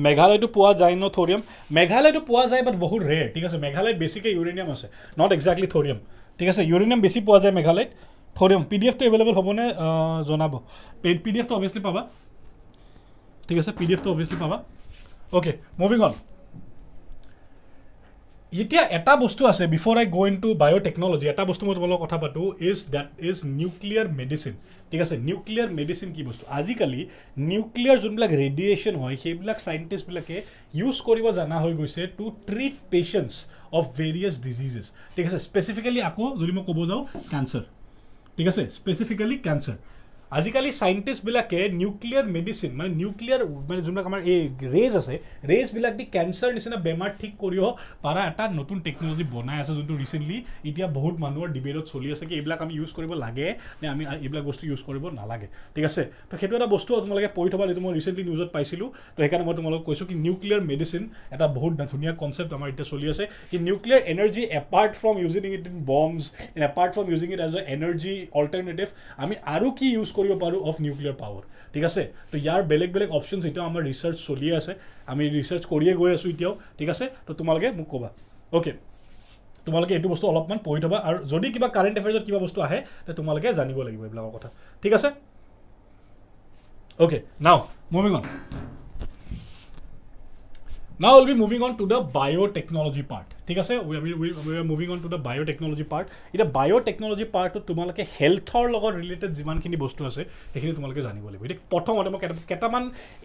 মেঘালয়টো পোৱা যায় ন থ'ৰিয়াম মেঘালয়টো পোৱা যায় বাট বহুত ৰেৰ ঠিক আছে মেঘালয়ত বেছিকৈ ইউৰেনিয়াম আছে নট এক্সাক্টলি থ'ৰিয়াম ঠিক আছে ইউৰেনিয়াম বেছি পোৱা যায় মেঘালয়ত থ'ৰিয়াম PDF টো এভেইলেবল হ'বনে জনাব PDF টো অভিয়াছলি পাবা ঠিক আছে PDF টো অভিয়াছলি পাবা অ'কে মুভিং অন এতিয়া এটা বস্তু আছে বিফৰ আই গ' ইন টু বায়'টেকনলজি এটা বস্তু মই তোমালোকৰ কথা পাতোঁ দেট ইজ নিউক্লিয়াৰ মেডিচিন ঠিক আছে নিউক্লিয়াৰ মেডিচিন কি বস্তু আজিকালি নিউক্লিয়াৰ যোনবিলাক ৰেডিয়েশ্যন হয় সেইবিলাক চাইণ্টিষ্টবিলাকে ইউজ কৰিব জনা হৈ গৈছে to treat patients of various diseases ঠিক আছে স্পেচিফিকেলি আকৌ যদি মই ক'ব যাওঁ কেঞ্চাৰ ঠিক আছে স্পেচিফিকেলি কেঞ্চাৰ আজিকালি চাইণ্টিষ্টবিলাকে নিউক্লিয়াৰ মেডিচিন মানে নিউক্লিয়াৰ মানে যোনবিলাক আমাৰ এই ৰেজ আছে ৰেজবিলাক দি কেঞ্চাৰ নিচিনা বেমাৰ ঠিক কৰিব পৰা এটা নতুন টেকনলজি বনাই আছে যোনটো ৰিচেণ্টলি এতিয়া বহুত মানুহৰ ডিবেটত চলি আছে কি এইবিলাক আমি ইউজ কৰিব লাগে নে আমি এইবিলাক বস্তু ইউজ কৰিব নালাগে ঠিক আছে তো সেইটো এটা বস্তু তোমালোকে পঢ়ি থ'বা যিটো মই ৰিচেণ্টলি নিউজত পাইছিলোঁ তো সেইকাৰণে মই তোমালোকক কৈছোঁ কি নিউক্লিয়াৰ মেডিচিন এটা বহুত ধুনীয়া কনচেপ্ট আমাৰ এতিয়া চলি আছে কি nuclear energy apart from using it in bombs and apart from using it as a energy alternative আমি আৰু কি ইউজ কৰিব পাৰোঁ অফ নিউক্লিয়াৰ পাৱাৰ ঠিক আছে তো ইয়াৰ বেলেগ বেলেগ অপশ্যনছ এতিয়াও আমাৰ ৰিচাৰ্চ চলিয়ে আছে আমি ৰিচাৰ্চ কৰিয়ে গৈ আছোঁ এতিয়াও ঠিক আছে তো তোমালোকে মোক ক'বা অ'কে তোমালোকে এইটো বস্তু অলপমান পঢ়ি থ'বা আৰু যদি কিবা কাৰেণ্ট এফেয়াৰ্ছত কিবা বস্তু আহে তে তোমালোকে জানিব লাগিব এইবিলাকৰ কথা ঠিক আছে অ'কে নাও moving on Now we'll be moving on to the biotechnology part. ঠিক আছে we are moving on to the biotechnology part. এটা biotechnology part তোমালোকে হেল্থৰ লগত ৰিলেটেড যিমানখিনি বস্তু আছে সেইখিনি তোমালোকে জানিব লাগিব এতিয়া প্ৰথমতে মই কেইটামান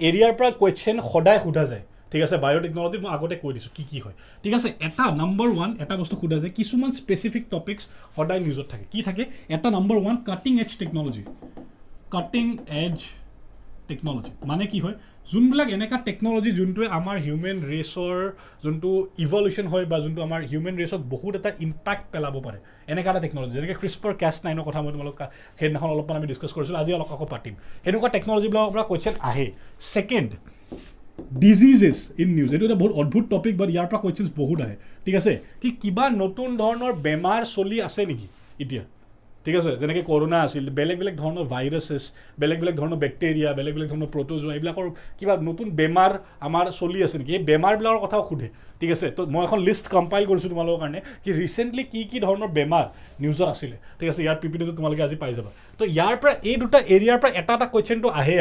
এৰিয়াৰ পৰা কুৱেশ্যন সদায় সোধা যায় ঠিক আছে বায়'টেকনলজি মই আগতে কৈ দিছোঁ কি হয় ঠিক আছে এটা নাম্বাৰ 1 এটা বস্তু সোধা যায় কিছুমান স্পেচিফিক টপিকছ সদায় নিউজত থাকে কি থাকে এটা নাম্বাৰ 1 কাটিং এজ টেকনলজি মানে কি হয় যোনবিলাক এনেকুৱা টেকনলজি যোনটোৱে আমাৰ হিউমেন ৰেচৰ যোনটো ইভলিউশ্যন হয় বা যোনটো আমাৰ হিউমেন ৰেচক বহুত এটা ইম্পেক্ট পেলাব পাৰে এনেকুৱা এটা টেকনলজি যেনেকৈ CRISPR-Cas9ৰ কথা মই তোমালোক সেইদিনাখন অলপমান আমি ডিছকাছ কৰিছিলোঁ আজি অলপ আকৌ পাতিম এনেকুৱা টেকনলজিবিলাকৰ পৰা কুৱেশ্যন আহে ছেকেণ্ড ডিজিজেছ ইন নিউজ এইটো এটা বহুত অদ্ভুত টপিক বাট ইয়াৰ পৰা কুৱেশ্যনছ বহুত আহে ঠিক আছে কি কিবা নতুন ধৰণৰ বেমাৰ চলি আছে নেকি এতিয়া ঠিক আছে যেনেকৈ কৰোণা আছিল বেলেগ বেলেগ ধৰণৰ ভাইৰাছেছ বেলেগ বেলেগ ধৰণৰ বেক্টেৰিয়া বেলেগ বেলেগ ধৰণৰ প্ৰট'জোৱা এইবিলাকৰ কিবা নতুন বেমাৰ আমাৰ চলি আছে নেকি এই বেমাৰবিলাকৰ কথাও সোধে ঠিক আছে তো মই এখন লিষ্ট কম্পাইল কৰিছোঁ তোমালোকৰ কাৰণে কি ৰিচেণ্টলি কি ধৰণৰ বেমাৰ নিউজত আছিলে ঠিক আছে ইয়াৰ পিপিটিটো তোমালোকে আজি পাই যাবা তো ইয়াৰ পৰা এই দুটা এৰিয়াৰ পৰা এটা কুৱেশ্যনটো আহে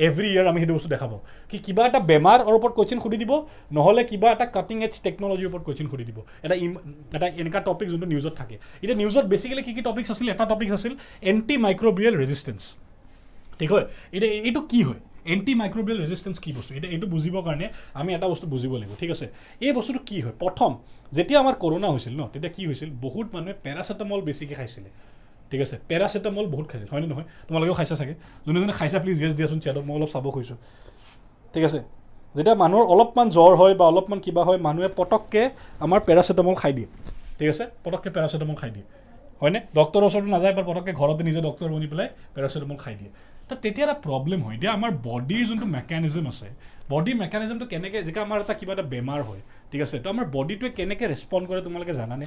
এভৰি ইয়াৰ আমি সেইটো বস্তু দেখা পাওঁ কি কিবা এটা বেমাৰৰ ওপৰত কুৱেশ্যন সুধি দিব নহ'লে কিবা এটা কাটিং এজ টেকনলজিৰ ওপৰত কুৱেশ্যন সুধি দিব এটা এনেকুৱা টপিক যোনটো নিউজত থাকে এতিয়া নিউজত বেছিকেলি কি টপিকছ আছিল এটা টপিক আছিল এণ্টি মাইক্ৰ'বিয়েল ৰেজিষ্টেঞ্চ ঠিক হয় এতিয়া এইটো কি হয় এণ্টি মাইক্ৰ'বিয়েল ৰেজিষ্টেঞ্চ কি বস্তু এতিয়া এইটো বুজিবৰ কাৰণে আমি এটা বস্তু বুজিব লাগিব ঠিক আছে এই বস্তুটো কি হয় প্ৰথম যেতিয়া আমাৰ কৰোণা হৈছিল ন তেতিয়া কি হৈছিল বহুত মানুহে পেৰাচিটামল বেছিকৈ খাইছিলে ঠিক আছে পেৰাচিটামল বহুত খাইছিল হয়নে নহয় তোমালোকেও খাইছা চাগে যোনে খাইছা প্লিজ গেছ দিয়াচোন চেটত মই অলপ চাব খুজিছোঁ ঠিক আছে যেতিয়া মানুহৰ অলপমান জ্বৰ হয় বা অলপমান কিবা হয় মানুহে পটককৈ আমাৰ পেৰাচিটামল খাই দিয়ে ঠিক আছে পটককৈ পেৰাচিটামল খাই দিয়ে হয়নে ডক্টৰৰ ওচৰতো নাযায় বা পটককৈ ঘৰতে নিজে ডক্টৰ বনি পেলাই পেৰাচিটামল খাই দিয়ে তো তেতিয়া এটা প্ৰব্লেম হয় এতিয়া আমাৰ বডিৰ যোনটো মেকানিজম আছে বডিৰ মেকানিজমটো কেনেকৈ যেতিয়া আমাৰ এটা কিবা এটা বেমাৰ হয় ঠিক আছে তো আমাৰ বডিটোৱে কেনেকৈ ৰেছপণ্ড কৰে তোমালোকে জানানে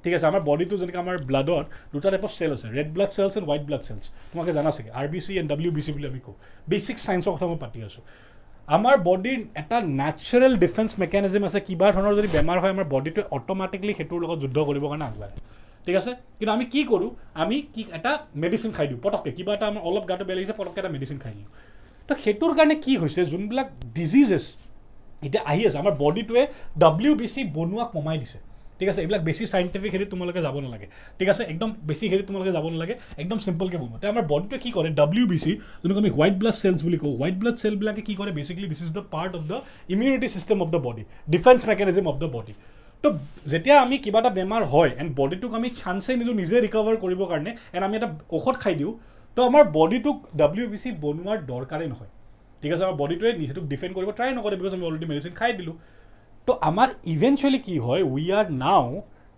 ঠিক আছে আমাৰ বডিটো যেনেকৈ আমাৰ ব্লাডত দুটা টাইপ অফ চেল আছে red blood cells and white blood cells তোমালোকে জানা চাগে RBC এণ্ড WBC বুলি আমি কওঁ বেচিক চায়েন্সৰ কথা মই পাতি আছোঁ আমাৰ বডিৰ এটা নেচাৰেল ডিফেন্স মেকানিজম আছে কিবা ধৰণৰ যদি বেমাৰ হয় আমাৰ বডিটোৱে অট'মেটিকলি সেইটোৰ লগত যুদ্ধ কৰিবৰ কাৰণে আগবাঢ়ে ঠিক আছে কিন্তু আমি কি কৰোঁ আমি এটা মেডিচিন খাই দিওঁ পটককৈ কিবা এটা আমাৰ অলপ গাটো বেয়া লাগিছে পটককৈ এটা মেডিচিন খাই দিওঁ তো সেইটোৰ কাৰণে কি হৈছে যোনবিলাক ডিজিজেছ এতিয়া আহি আছে আমাৰ বডিটোৱে WBC বনোৱা কমাই দিছে ঠিক আছে এইবিলাক বেছি সাইন্টিফিক হেৰিত তোমালোকে যাব নালাগে ঠিক আছে একদম বেছি হেৰিত তোমালোকে যাব নালাগে একদম সিম্পলকৈ বনোৱা তে আমাৰ বডিটোৱে কি কৰে WBC যোনক আমি হোৱাইট ব্লাড চেলছ বুলি কওঁ হোৱাইট ব্লাড চেলবিলাকে কি কৰে basically this is the part of the immunity system of the body defence mechanism of the body তো যেতিয়া আমি কিবা এটা বেমাৰ হয় এণ্ড বডিটোক আমি চান্সেই নিদিওঁ নিজে ৰিকভাৰ কৰিবৰ কাৰণে এণ্ড আমি এটা ঔষধ খাই দিওঁ তো আমাৰ বডিটোক WBC বনোৱাৰ দৰকাৰেই নহয় ঠিক আছে আমাৰ বডিটোৱে নিজেটোক ডিফেণ্ড কৰিব ট্ৰাই নকৰে বিকজ আমি অলৰেডি মেডিচিন খাই দিলোঁ তো আমাৰ ইভেঞ্চুৱেলি কি হয় উই আৰ নাও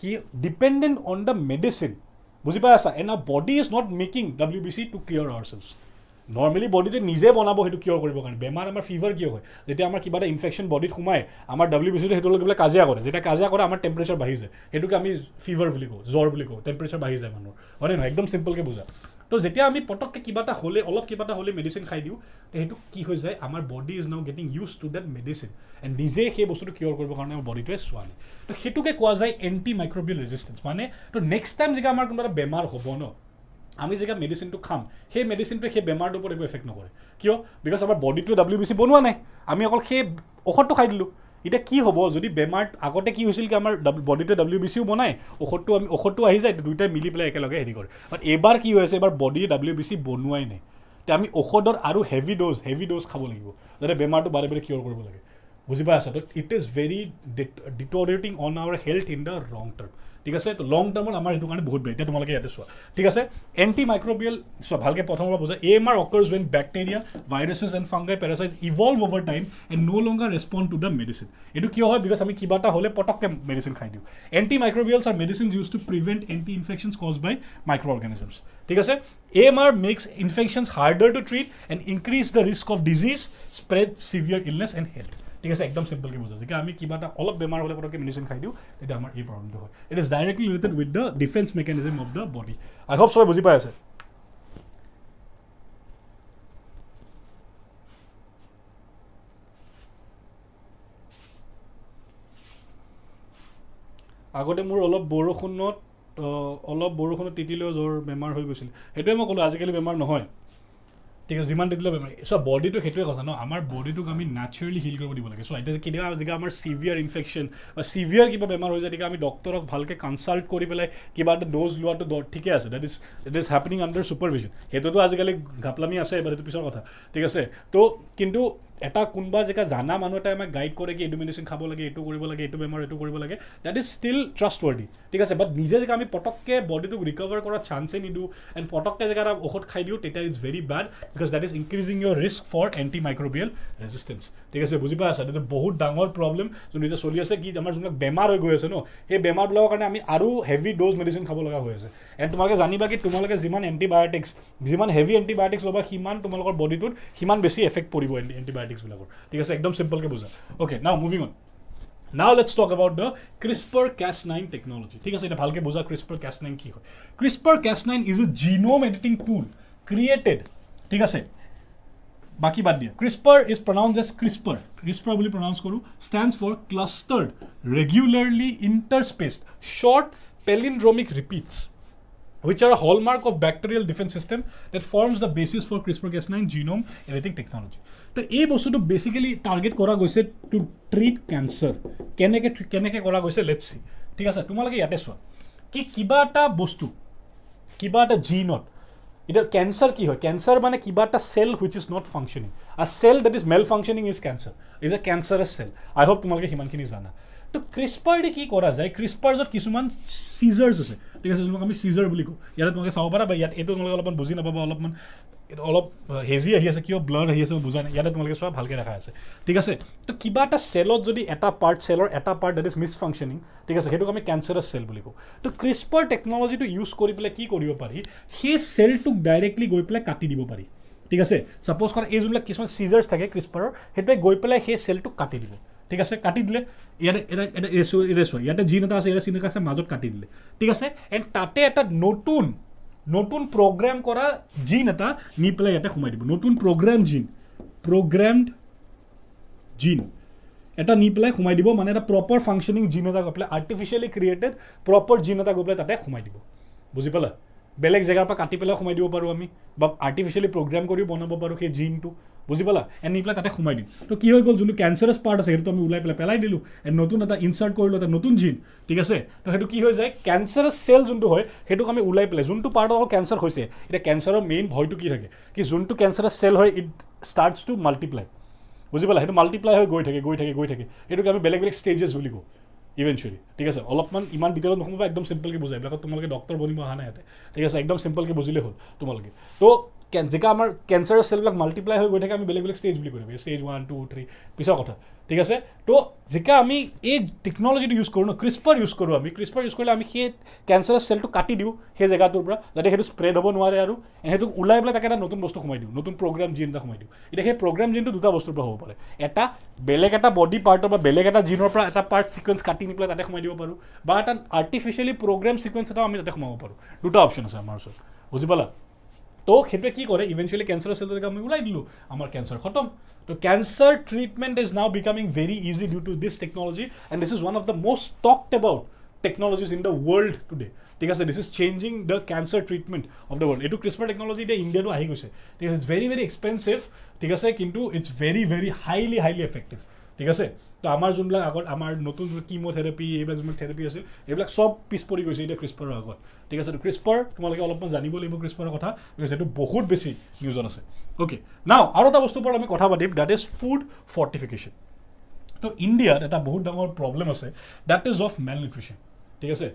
কি ডিপেণ্ডেণ্ট অন দ্য মেডিচিন বুজি পাই আছা and our body is not making WBC to clear our cells normally বডিটোৱে নিজে বনাব সেইটো কিয়ৰ কৰিবৰ কাৰণে বেমাৰ আমাৰ ফিভাৰ কিয় হয় যেতিয়া আমাৰ কিবা এটা ইনফেকশ্যন বডিত সোমাই আমাৰ WBCটো সেইটো লগত কাজিয়া কৰে যেতিয়া কাজিয়া কৰে আমাৰ টেম্পাৰেচাৰ বাঢ়ি যায় সেইটোকে আমি ফিভাৰ বুলি কওঁ জ্বৰ বুলি কওঁ টেম্পাৰেচাৰ বাঢ়ি যায় মানুহৰ হয়নে নহয় একদম চিম্পলকৈ বুজা তো যেতিয়া আমি পটককৈ কিবা এটা হ'লে অলপ কিবা এটা হ'লে মেডিচিন খাই দিওঁ সেইটো কি হৈ যায় আমাৰ body is now getting use to that medicine and নিজে সেই বস্তুটো কিয়ৰ কৰিবৰ কাৰণে আমাৰ বডিটোৱে চোৱা নাই তো সেইটোকে কোৱা যায় এণ্টি মাইক্ৰবিয়েল ৰেজিষ্টেঞ্চ মানে তো নেক্সট টাইম যেতিয়া আমাৰ কোনোবা এটা বেমাৰ হ'ব ন আমি যেতিয়া মেডিচিনটো খাম সেই মেডিচিনটোৱে সেই বেমাৰটোৰ ওপৰত একো এফেক্ট নকৰে কিয় বিকজ আমাৰ বডিটোৱে WBC বনোৱা নাই আমি অকল সেই ঔষধটো খাই দিলোঁ এতিয়া কি হ'ব যদি বেমাৰ আগতে কি হৈছিল কি আমাৰ বডিটোৱে WBCও বনায় ঔষধটো আহি যায় দুয়োটাই মিলি পেলাই একেলগে হেৰি কৰে বাট এইবাৰ কি হৈ আছে এইবাৰ বডিয়ে WBC বনোৱাই নাই এতিয়া আমি ঔষধৰ আৰু হেভি ড'জ খাব লাগিব যাতে বেমাৰটো বাৰে বাৰে কিয়ৰ কৰিব লাগে বুজি পাই আছা তো it is very deteriorating on our health in the long term ঠিক আছে তো লং টাৰ্মত আমাৰ সেইটো কাৰণে বহুত বেয়া এতিয়া তোমালোকে ইয়াতে চোৱা ঠিক আছে এণ্টি মাইক্ৰবিয়েল চোৱা ভালকৈ প্ৰথমৰ পৰা বুজা AMR occurs when bacteria, viruses and fungi parasites evolve over time and no longer respond to the medicine এইটো কিয় হয় বিকজ আমি কিবা এটা হ'লে পটককৈ মেডিচিন খাই দিওঁ antimicrobials are medicines use to prevent anti infections cause by microorganisms ঠিক আছে AMR makes infections harder to treat and increase the risk of disease spread severe illness and health ঠিক আছে একদম চিম্পলকৈ বুজা যে আমি কিবা এটা অলপ বেমাৰ হ'লে পটককৈ মেডিচিন খাই দিওঁ তেতিয়া আমাৰ এই প্ৰব্লেমটো হয় it is directly related with the defence mechanism of the body I hope সবাই বুজি পাই আছে আগতে মোৰ অলপ বৰষুণত তিতিলেও জ্বৰ বেমাৰ হৈ গৈছিল সেইটোৱে মই ক'লোঁ আজিকালি বেমাৰ নহয় ঠিক আছে যিমান তিতিলেও বেমাৰ চ' বডিটো সেইটোৱে কথা ন আমাৰ বডিটোক আমি নেচাৰেলি হিল কৰিব দিব লাগে চ' এতিয়া কেতিয়াবা যেতিয়া আমাৰ চিভিয়াৰ ইনফেকশ্যন বা চিভিয়াৰ কিবা বেমাৰ হৈ যায় তেতিয়া আমি ডক্তৰক ভালকৈ কনচাল্ট কৰি পেলাই কিবা এটা ড'জ লোৱাটো ঠিকে আছে ইট ইজ হেপনিং আণ্ডাৰ ছুপাৰভিজন সেইটোতো আজিকালি ঘাপলামি আছে এবাৰ এইটো পিছৰ কথা ঠিক আছে তো কিন্তু এটা কোনোবা জেগা জানা মানুহ এটাই আমাক গাইড কৰে কি এইটো মেডিচিন খাব লাগে এইটো কৰিব লাগে এইটো বেমাৰ এইটো কৰিব লাগে দেট ইজ ষ্টিল ট্ৰাষ্টৱৰ্ডি ঠিক আছে বাট নিজে জেগা আমি পটককৈ বডিটোক ৰিকভাৰ কৰাৰ চান্সেই নিদিওঁ এণ্ড পটককৈ জেগা এটা ঔষধ খাই দিওঁ তেতিয়া it's very bad because that is increasing your risk for antimicrobial resistance ঠিক আছে বুজি পাই আছা এইটো বহুত ডাঙৰ প্ৰব্লেম যোনটো এতিয়া চলি আছে কি আমাৰ যোনবিলাক বেমাৰ হৈ গৈ আছে ন সেই বেমাৰবিলাকৰ কাৰণে আমি আৰু হেভি ড'জ মেডিচিন খাব লগা হৈ আছে এণ্ড তোমালোকে জানিবা কি তোমালোকে যিমান এণ্টিবায়'টিক্স যিমান হেভি এণ্টিবায়'টিক্স ল'বা সিমান তোমালোকৰ বডিটোত সিমান বেছি এফেক্ট পৰিব এণ্টিবায়'টিক্সবিলাকৰ ঠিক আছে একদম চিম্পলকৈ বুজা অ'কে নাও moving on Now let's talk about the CRISPR-Cas9 technology. ঠিক আছে এটা ভালকে বুজা CRISPR-Cas9 কি হয় CRISPR-Cas9 is a genome editing tool created ঠিক আছে বাকি বাদ দিয়া CRISPR is pronounced as CRISPR বুলি pronounce কৰো stands for clustered regularly interspaced short palindromic repeats which are a hallmark of bacterial defense system that forms the basis for CRISPR-Cas9 genome editing technology. তো এই বস্তুটো basically target করা গৈছে to treat cancer কেনেকে করা গৈছে let's see ঠিক আছে তোমালোকে ইয়াতে চোৱা কি কিবা এটা বস্তু কিবা এটা জিনত এটা ক্যান্সার কি হয় ক্যান্সার মানে কিবা এটা cell which is not functioning a cell that is malfunctioning is cancer is a cancerous cell I hope তোমালোকে সিমানখিনি জানা তো ক্ৰিস্পাৰদি কি কৰা যায় ক্ৰিস্পাৰত কিছুমান চিজাৰ্ছ আছে ঠিক আছে যোনক আমি চিজাৰ বুলি কওঁ ইয়াতে তোমালোকে চাব পাৰা বা ইয়াত এইটো তোমালোকে অলপমান বুজি নাপাবা অলপ হেজি আহি আছে কিয় ব্লাৰ আহি আছে মই বুজা নাই ইয়াতে তোমালোকে চোৱা ভালকৈ দেখা আছে ঠিক আছে তো কিবা এটা চেলত যদি এটা পাৰ্ট চেলৰ এটা part that is miss functioning ঠিক আছে সেইটোক আমি কেঞ্চাৰাছ চেল বুলি কওঁ তো ক্ৰিস্পাৰ টেকনলজিটো ইউজ কৰি পেলাই কি কৰিব পাৰি সেই চেলটোক ডাইৰেক্টলি গৈ পেলাই কাটি দিব পাৰি ঠিক আছে ছাপ'জ কৰা এই যোনবিলাক কিছুমান চিজাৰ্ছ থাকে ক্ৰিস্পাৰৰ সেইটোৱে গৈ পেলাই সেই চেলটোক কাটি দিব ঠিক আছে কাটি দিলে ইয়াতে এটা এৰেছো ইয়াতে জিন এটা আছে ইয়াতে চিন আছে মাজত কাটি দিলে ঠিক আছে এণ্ড তাতে এটা নতুন প্ৰগ্ৰাম কৰা জিন এটা নি পেলাই ইয়াতে সোমাই দিব নতুন প্ৰগ্ৰামড জিন এটা নি পেলাই সোমাই দিব মানে এটা প্ৰপাৰ ফাংচনিং জিন এটা গৈ পেলাই আৰ্টিফিচিয়েলি ক্ৰিয়েটেড প্ৰপাৰ জিন এটা গৈ পেলাই তাতে সোমাই দিব বুজি পালা বেলেগ জেগাৰ পৰা কাটি পেলাই সোমাই দিব পাৰোঁ আমি বা আৰ্টিফিচিয়েলি প্ৰগ্ৰাম কৰিও বনাব পাৰোঁ সেই জিনটো বুজি পালা এণ্ড নি পেলাই তাতে সোমাই দিম তো কি হৈ গ'ল যোনটো কেঞ্চাৰাছ পাৰ্ট আছে সেইটো আমি ওলাই পেলাই দিলোঁ এণ্ড নতুন এটা ইনচাৰ্ট কৰিলোঁ এটা নতুন জিন ঠিক আছে তো সেইটো কি হৈ যায় কেঞ্চাৰাছ চেল যোনটো হয় সেইটোক আমি ওলাই পেলাই যোনটো পাৰ্টত আকৌ কেঞ্চাৰ হৈছে এতিয়া কেঞ্চাৰৰ মেইন ভয়টো কি থাকে কি যোনটো কেঞ্চাৰাছ চেল হয় ইট ষ্টাৰ্টছ টু মাল্টিপ্লাই বুজি পালা সেইটো মাল্টিপ্লাই হৈ গৈ থাকে সেইটোকে আমি বেলেগ ষ্টেজেছ বুলি কওঁ ইভেঞ্চুৱেলি ঠিক আছে অলপমান ইমান ডিটেইলত নোসোমাবা একদম চিম্পলকৈ বুজাই এইবিলাকত তোমালোকে ডক্টৰ বনিব অহা নাই ইয়াতে ঠিক আছে একদম চিম্পলকৈ বুজিলে হ'ল তোমালোকে তো যেতিয়া আমাৰ কেঞ্চাৰৰ চেলবিলাক মাল্টিপ্লাই হৈ গৈ থাকে আমি বেলেগ ষ্টেজ বুলি কৰিব ষ্টেজ 1 2 3 পিছৰ কথা ঠিক আছে তো যেতিয়া আমি এই টেকন'লজিটো ইউজ কৰোঁ ন ক্ৰিস্পাৰ ইউজ কৰোঁ আমি ক্ৰিস্পাৰ ইউজ কৰিলে আমি সেই কেঞ্চাৰৰ চেলটো কাটি দিওঁ সেই জেগাটোৰ পৰা যাতে সেইটো স্প্ৰেড হ'ব নোৱাৰে আৰু সেইটোক ওলাই পেলাই তাকে এটা নতুন বস্তু সোমাই দিওঁ নতুন প্ৰগ্ৰাম জিন এটা সোমাই দিওঁ এতিয়া সেই প্ৰগ্ৰাম জিনটো দুটা বস্তুৰ পৰা হ'ব পাৰে এটা বেলেগ এটা বডি পাৰ্টৰ বা বেলেগ এটা জিনৰ পৰা এটা পাৰ্ট ছিকুৱেঞ্চ কাটি নি পেলাই তাতে সোমাই দিব পাৰোঁ বা এটা আৰ্টিফিচিয়েলি প্ৰগ্ৰাম ছিকুৱেঞ্চ এটাও আমি তাতে সোমাব পাৰোঁ দুটা অপশ্যন আছে আমাৰ ওচৰত বুজি পালা তো সেইটোৱে কি কৰে ইভেঞ্চুৱেলি কেঞ্চাৰৰ চেলটোকে আমি ওলাই দিলোঁ আমাৰ কেঞ্চাৰ খতম তো cancer treatment is now becoming very easy due to this technology and this is one of the most talked about technologies in the world today ঠিক আছে this is changing the cancer treatment of the world এইটো CRISPR technology এতিয়া ইণ্ডিয়াতো আহি গৈছে ঠিক আছে it's very expensive ঠিক আছে কিন্তু ইটছ ভেৰি হাইলি এফেক্টিভ ঠিক আছে তো আমাৰ যোনবিলাক আগত আমাৰ নতুন কিম'থেৰাপি এইবিলাক যোনবিলাক থেৰাপি আছিল এইবিলাক চব পিছ পৰি গৈছে এতিয়া ক্ৰিস্পাৰৰ আগত ঠিক আছে তো ক্ৰিস্পাৰ তোমালোকে অলপমান জানিব লাগিব ক্ৰিস্পাৰৰ কথা বিকজ এইটো বহুত বেছি নিউজত আছে অ'কে নাও আৰু এটা বস্তুৰ ওপৰত আমি কথা পাতিম ডেট ইজ ফুড ফৰ্টিফিকেশ্যন তো ইণ্ডিয়াত এটা বহুত ডাঙৰ প্ৰব্লেম আছে that is of malnutrition ঠিক আছে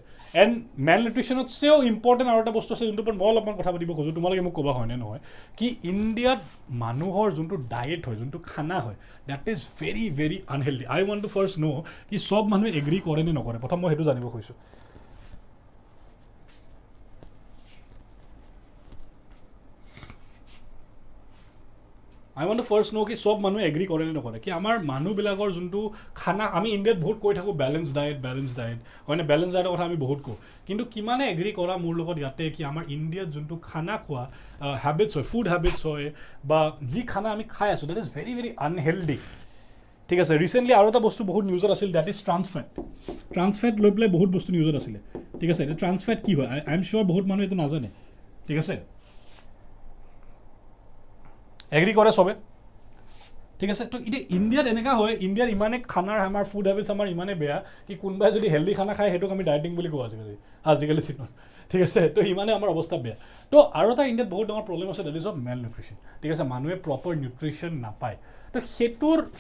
এণ্ড মেল নিউট্ৰিশ্যনতছেও ইম্পৰ্টেণ্ট আৰু এটা বস্তু আছে যোনটোৰ ওপৰত মই অলপমান কথা পাতিব খোজোঁ তোমালোকে মোক ক'বা হয়নে নহয় কি ইণ্ডিয়াত মানুহৰ যোনটো ডায়েট হয় যোনটো খানা হয় that is very unhealthy I want to first know' কি চব মানুহে এগ্ৰী কৰে নে নকৰে প্ৰথম মই সেইটো জানিব খুজিছোঁ আই ৱান্ট টু ফাৰ্ষ্ট ন' কি চব মানুহে এগ্ৰী কৰে নে নকৰে কি আমাৰ মানুহবিলাকৰ যোনটো খানা আমি ইণ্ডিয়াত বহুত কৈ থাকোঁ বেলেঞ্চ ডায়েট হয়নে বেলেঞ্চ ডায়েটৰ কথা আমি বহুত কওঁ কিন্তু কিমানে এগ্ৰী কৰা মোৰ লগত ইয়াতে কি আমাৰ ইণ্ডিয়াত যোনটো খানা খোৱা হেবিটছ হয় ফুড হেবিটছ হয় বা যি খানা আমি খাই আছোঁ ডেট ইজ ভেৰি আনহেল্ডি ঠিক আছে ৰিচেণ্টলি আৰু এটা বস্তু বহুত নিউজত আছিল ডেট ইজ ট্ৰান্সফেট লৈ পেলাই বহুত বস্তু নিউজত আছিলে ঠিক আছে এতিয়া ট্ৰান্সফেট কি হয় আই এম চিয়'ৰ বহুত মানুহে এইটো নাজানে ঠিক আছে এগ্ৰী কৰে চবে ঠিক আছে তো এতিয়া ইণ্ডিয়াত এনেকুৱা হয় ইণ্ডিয়াত ইমানে খানাৰ আমাৰ ফুড হেবিটছ আমাৰ ইমানে বেয়া কি কোনোবাই যদি হেল্ডি খানা খায় সেইটোক আমি ডায়েটিং বুলি কওঁ আজিকালি দিনত ঠিক আছে তো ইমানে আমাৰ অৱস্থা বেয়া তো আৰু এটা ইণ্ডিয়াত বহুত ডাঙৰ প্ৰব্লেম আছে that is of malnutrition ঠিক আছে মানুহে প্ৰপাৰ নিউট্ৰিশ্যন নাপায় তো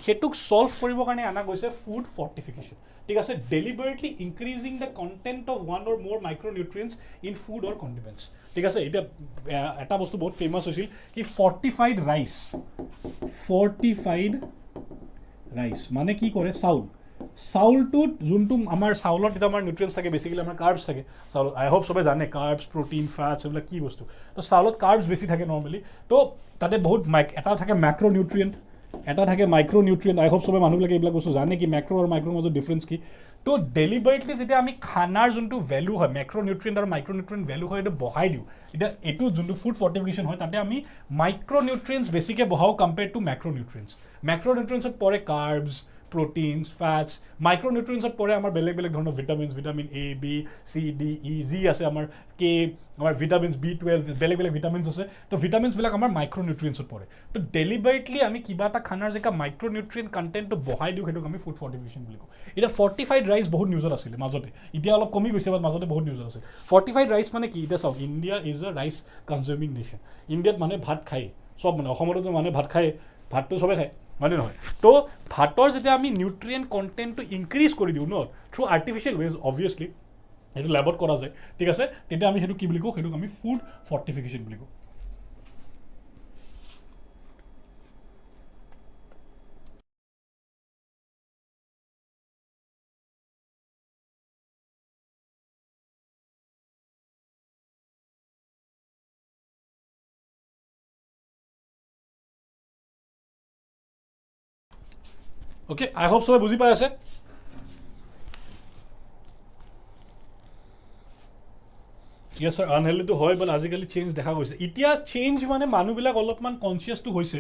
সেইটোক ছল্ভ কৰিবৰ কাৰণে অনা গৈছে ফুড ফৰ্টিফিকেশ্যন ঠিক আছে deliberately increasing the content of one or more micronutrients in food অৰ কণ্ডিমেণ্টছ ঠিক আছে এতিয়া এটা বস্তু বহুত ফেমাছ হৈছিল কি ফৰ্টিফাইড ৰাইচ মানে কি কৰে চাউলটোত যোনটো আমাৰ চাউলত এতিয়া আমাৰ নিউট্ৰিয়েণ্টছ থাকে বেছিকেলি আমাৰ কাৰ্বছ থাকে চাউলত আই হোপ চবে জানে কাৰ্বছ প্ৰটিন ফেটছ এইবিলাক কি বস্তু তো চাউলত কাৰ্বছ বেছি থাকে নৰ্মেলি তো তাতে বহুত এটা থাকে মেক্ৰ'নিউট্ৰিয়েণ্ট এটা থাকে মাইক্ৰ'নিউট্ৰিয়েণ্ট আই হোপ চবে মানুহবিলাকে এইবিলাক বস্তু জানে কি মেক্ৰ' আৰু মাইক্ৰৰ মাজত ডিফাৰেঞ্চ কি তো ডেলিবাৰেটলি যেতিয়া আমি খানাৰ যোনটো ভেলু হয় মেক্ৰ'নিউট্ৰিয়েণ্ট আৰু মাইক্ৰ'নিউট্ৰিয়েণ্ট ভেলু হয় এইটো বঢ়াই দিওঁ এতিয়া এইটো যোনটো ফুড ফৰ্টিফিকেশ্যন হয় তাতে আমি মাইক্ৰ'নিউট্ৰিয়েণ্টছ বেছিকৈ বঢ়াওঁ কম্পেয়াৰ্ড টু মেক্ৰ'নিউট্ৰিয়েণ্টছত পৰে কাৰ্বছ প্ৰটিনছ ফেটছ মাইক্ৰ'নিউট্ৰিয়েণ্টছত পৰে আমাৰ বেলেগ ধৰণৰ vitamin A B C D E যি আছে আমাৰ কে আমাৰ ভিটামিনছ B12 বেলেগ ভিটামিনছ আছে তো ভিটামিনছবিলাক আমাৰ মাইক্ৰ'নিউট্ৰিয়েণ্টছত পৰে তো ডেলিবাৰেটলি আমি কিবা এটা খানাৰ জেগা মাইক্ৰ'নিউট্ৰিয়েণ্ট কণ্টেণ্টটো বঢ়াই দিওঁ সেইটোক আমি ফুড ফৰ্টিফিকেশ্যন বুলি কওঁ এতিয়া ফৰ্টিফাইড ৰাইচ বহুত নিউজত আছিলে মাজতে এতিয়া অলপ কমি গৈছে বাট মাজতে বহুত নিউজত আছে ফৰ্টিফাইড ৰাইচ মানে কি এতিয়া চাওক India is a rice consuming nation ইণ্ডিয়াত মানুহে ভাত খায় চব মানে অসমতো মানুহে ভাত খায় ভাতটো চবে খায় মানে নহয় তো ভাতৰ যেতিয়া আমি নিউট্ৰিয়েণ্ট কণ্টেণ্টটো ইনক্ৰিজ কৰি দিওঁ ন থ্ৰু আৰ্টিফিচিয়েল ৱেজ অবভিয়াছলি সেইটো লেবত কৰা যায় ঠিক আছে তেতিয়া আমি সেইটো কি বুলি কওঁ সেইটোক আমি ফুড ফৰ্টিফিকেশ্যন বুলি কওঁ অ'কে আই হোপ চবে বুজি পাই আছে ইয়েছ ছাৰ আনহেল্ডিটো হয় বাট আজিকালি চেঞ্জ দেখা গৈছে এতিয়া চেঞ্জ মানে মানুহবিলাক অলপমান কনচিয়াছটো হৈছে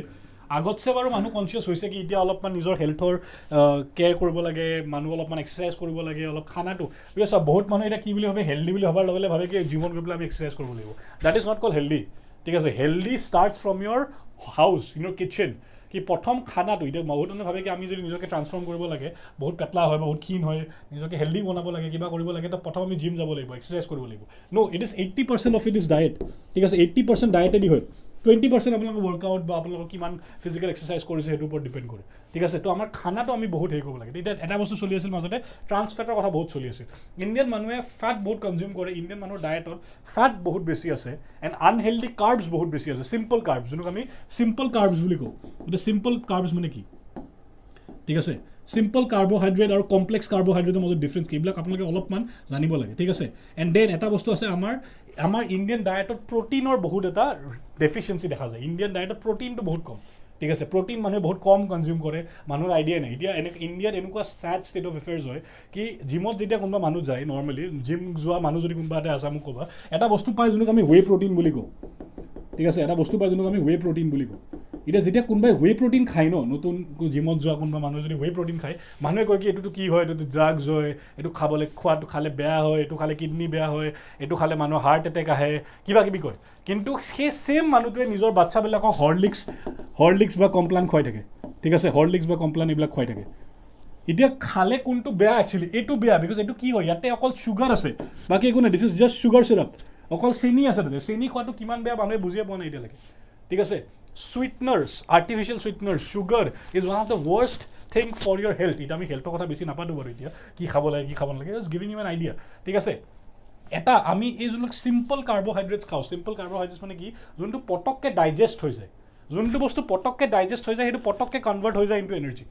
আগতছে বাৰু মানুহ কনচিয়াছ হৈছে কি এতিয়া অলপমান নিজৰ হেল্থৰ কেয়াৰ কৰিব লাগে মানুহ অলপমান এক্সাৰচাইজ কৰিব লাগে অলপ খানাটো বিকজ বহুত মানুহ এতিয়া কি বুলি ভাবে হেল্ডি বুলি ভবাৰ লগে লগে ভাবে কি জীৱন গৈ পেলাই আমি এক্সাৰচাইজ কৰিব লাগিব that is not call healthy ঠিক আছে healthy starts from your house in your kitchen কি প্ৰথম খানাটো এতিয়া বহুত মানুহে ভাবে কি আমি যদি নিজকে ট্ৰান্সফৰ্ম কৰিব লাগে বহুত পেটলা হয় বহুত ক্ষীণ হয় নিজকে হেল্ডি বনাব লাগে কিবা কৰিব লাগে তো প্ৰথম আমি জিম যাব লাগিব এক্সাৰচাইজ কৰিব লাগিব no it is 80% of it is diet ঠিক আছে 80% ডায়েটেদি হয় 20% আপোনালোকৰ ৱৰ্কআউট বা আপোনালোকৰ কিমান ফিজিকেল এক্সাৰচাইজ কৰিছে সেইটোৰ ওপৰত ডিপেণ্ড কৰে ঠিক আছে তো আমাৰ খানাটো আমি বহুত হেৰি কৰিব লাগে এতিয়া এটা বস্তু চলি আছিল মাজতে ট্ৰান্স ফেটৰ কথা বহুত চলি আছিল ইণ্ডিয়ান মানুহে ফেট বহুত কনজিউম কৰে ইণ্ডিয়ান মানুহৰ ডায়েটত ফেট বহুত বেছি আছে এণ্ড আনহেল্ডি কাৰ্বছ বহুত বেছি আছে চিম্পল কাৰ্বছ যোনক আমি চিম্পল কাৰ্বছ বুলি কওঁ এতিয়া চিম্পল কাৰ্বছ মানে কি ঠিক আছে চিম্পল কাৰ্বহাইড্ৰেট আৰু কমপ্লেক্স কাৰ্বহাইড্ৰেটৰ মাজত ডিফাৰেঞ্চ কি এইবিলাক আপোনালোকে অলপমান জানিব লাগে ঠিক আছে এণ্ড দেন এটা বস্তু আছে আমাৰ ইণ্ডিয়ান ডায়েটত প্ৰটিনৰ বহুত এটা ডেফিচিয়েঞ্চি দেখা যায় ইণ্ডিয়ান ডায়েটত প্ৰটিনটো বহুত কম ঠিক আছে প্ৰটিন মানুহে বহুত কম কনজিউম কৰে মানুহৰ আইডিয়া নাই এতিয়া ইণ্ডিয়াত এনেকুৱা ষ্টেট অফ এফেয়াৰ্ছ হয় কি জিমত যেতিয়া কোনোবা মানুহ যায় নৰ্মেলি জিম যোৱা মানুহ যদি কোনোবা এটা আছে মোক ক'বা এটা বস্তু পায় যোনক আমি ৱে প্ৰটিন বুলি কওঁ ঠিক আছে এটা বস্তু পায় যোনক আমি ৱে প্ৰটিন বুলি কওঁ এতিয়া যেতিয়া কোনোবাই ৱে প্ৰটিন খায় নতুন জিমত যোৱা কোনোবা মানুহে যদি ৱে প্ৰটিন খায় মানুহে কয় কি এইটোতো কি হয় এইটো ড্ৰাগছ হয় এইটো খোৱাটো খালে বেয়া হয় এইটো খালে কিডনি বেয়া হয় এইটো খালে মানুহৰ হাৰ্ট এটেক আহে কিবা কিবি কয় কিন্তু সেই ছেম মানুহটোৱে নিজৰ বাচ্চাবিলাকক হৰলিক্স বা কমপ্লান খুৱাই থাকে ঠিক আছে হৰলিক্স বা কমপ্লান এইবিলাক খুৱাই থাকে এতিয়া খালে কোনটো বেয়া একচুৱেলি এইটো বেয়া বিকজ এইটো কি হয় ইয়াতে অকল চুগাৰ আছে বাকী একো নাই this is just sugar syrup অকল চেনি আছে তাতে চেনি খোৱাটো কিমান বেয়া মানুহে বুজিয়ে পোৱা নাই এতিয়ালৈকে ঠিক আছে sweeteners, artificial sweeteners, sugar is one of the worst thing for your health. Ita ami health kotha beshi napadu baru etia ki khabo lage ki khabo nalage just giving you an idea ঠিক আছে এটা আমি এই যোনবিলাক simple carbohydrates খাওঁ simple carbohydrates মানে কি যোনটো পটককে ডাইজেষ্ট হৈ যায় যোনটো বস্তু পটককে ডাইজেষ্ট হৈ যায় সেইটো পটককে কনভাৰ্ট হৈ যায় ইনটু এনাৰ্জি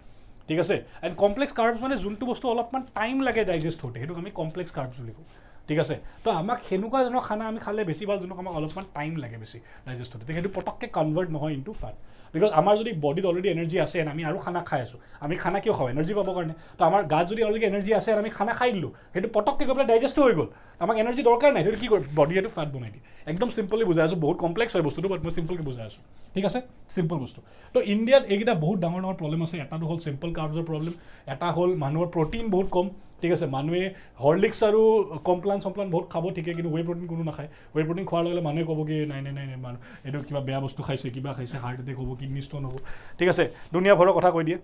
ঠিক আছে এণ্ড কমপ্লেক্স কাৰ্বছ মানে যোনটো বস্তু অলপমান টাইম লাগে ডাইজেষ্ট হওঁতে সেইটোক আমি কমপ্লেক্স কাৰ্বছ বুলি কওঁ ঠিক আছে তো আমাক সেনেকুৱা ধৰণৰ খানা আমি খালে বেছি ভাল যোনক আমাক অলপমান টাইম লাগে বেছি ডাইজেষ্ট হওঁতে সেইটো পটককৈ কনভাৰ্ট নহয় ইনটু ফেট বিকজ আমাৰ যদি বডিত অলৰেডি এনাৰ্জি আছে আমি আৰু খানা খাই আছোঁ আমি খানা কিয় খাওঁ এনাৰ্জি পাবৰ কাৰণে তো আমাৰ গাত যদি অলৰেডি এনাৰ্জি আছে আমি খানা খাই দিলোঁ সেইটো পটককৈ গৈ পেলাই ডাইজেষ্টো হৈ গ'ল আমাক এনাৰ্জি দৰকাৰ নাই সেইটো কি কৰে বডি সেইটো ফেট বনাই দিয়ে একদম চিম্পলি বুজাই আছোঁ বহুত কমপ্লেক্স হয় বস্তুটো বাট মই চিম্পলকৈ বুজাই আছোঁ ঠিক আছে চিম্পল বস্তু তো ইণ্ডিয়াত এইকেইটা বহুত ডাঙৰ ডাঙৰ প্ৰব্লেম আছে এটাটো হ'ল চিম্পল কাৰ্বছৰ প্ৰব্লেম এটা হ'ল মানুহৰ প্ৰটিন বহুত কম ঠিক আছে মানুহে হৰলিক্স আৰু কমপ্লান বহুত খাব ঠিকে কিন্তু ৱে প্ৰটিন কোনো নাখায় ৱে প্ৰটিন খোৱাৰ লগে মানুহে ক'ব কি নাই মানুহ এইটো কিবা বেয়া বস্তু খাইছে কিবা খাইছে হাৰ্ট এটেক হ'ব কিডনি ষ্ট'ন হ'ব ঠিক আছে দুনিয়াভৰৰ কথা কৈ দিয়ে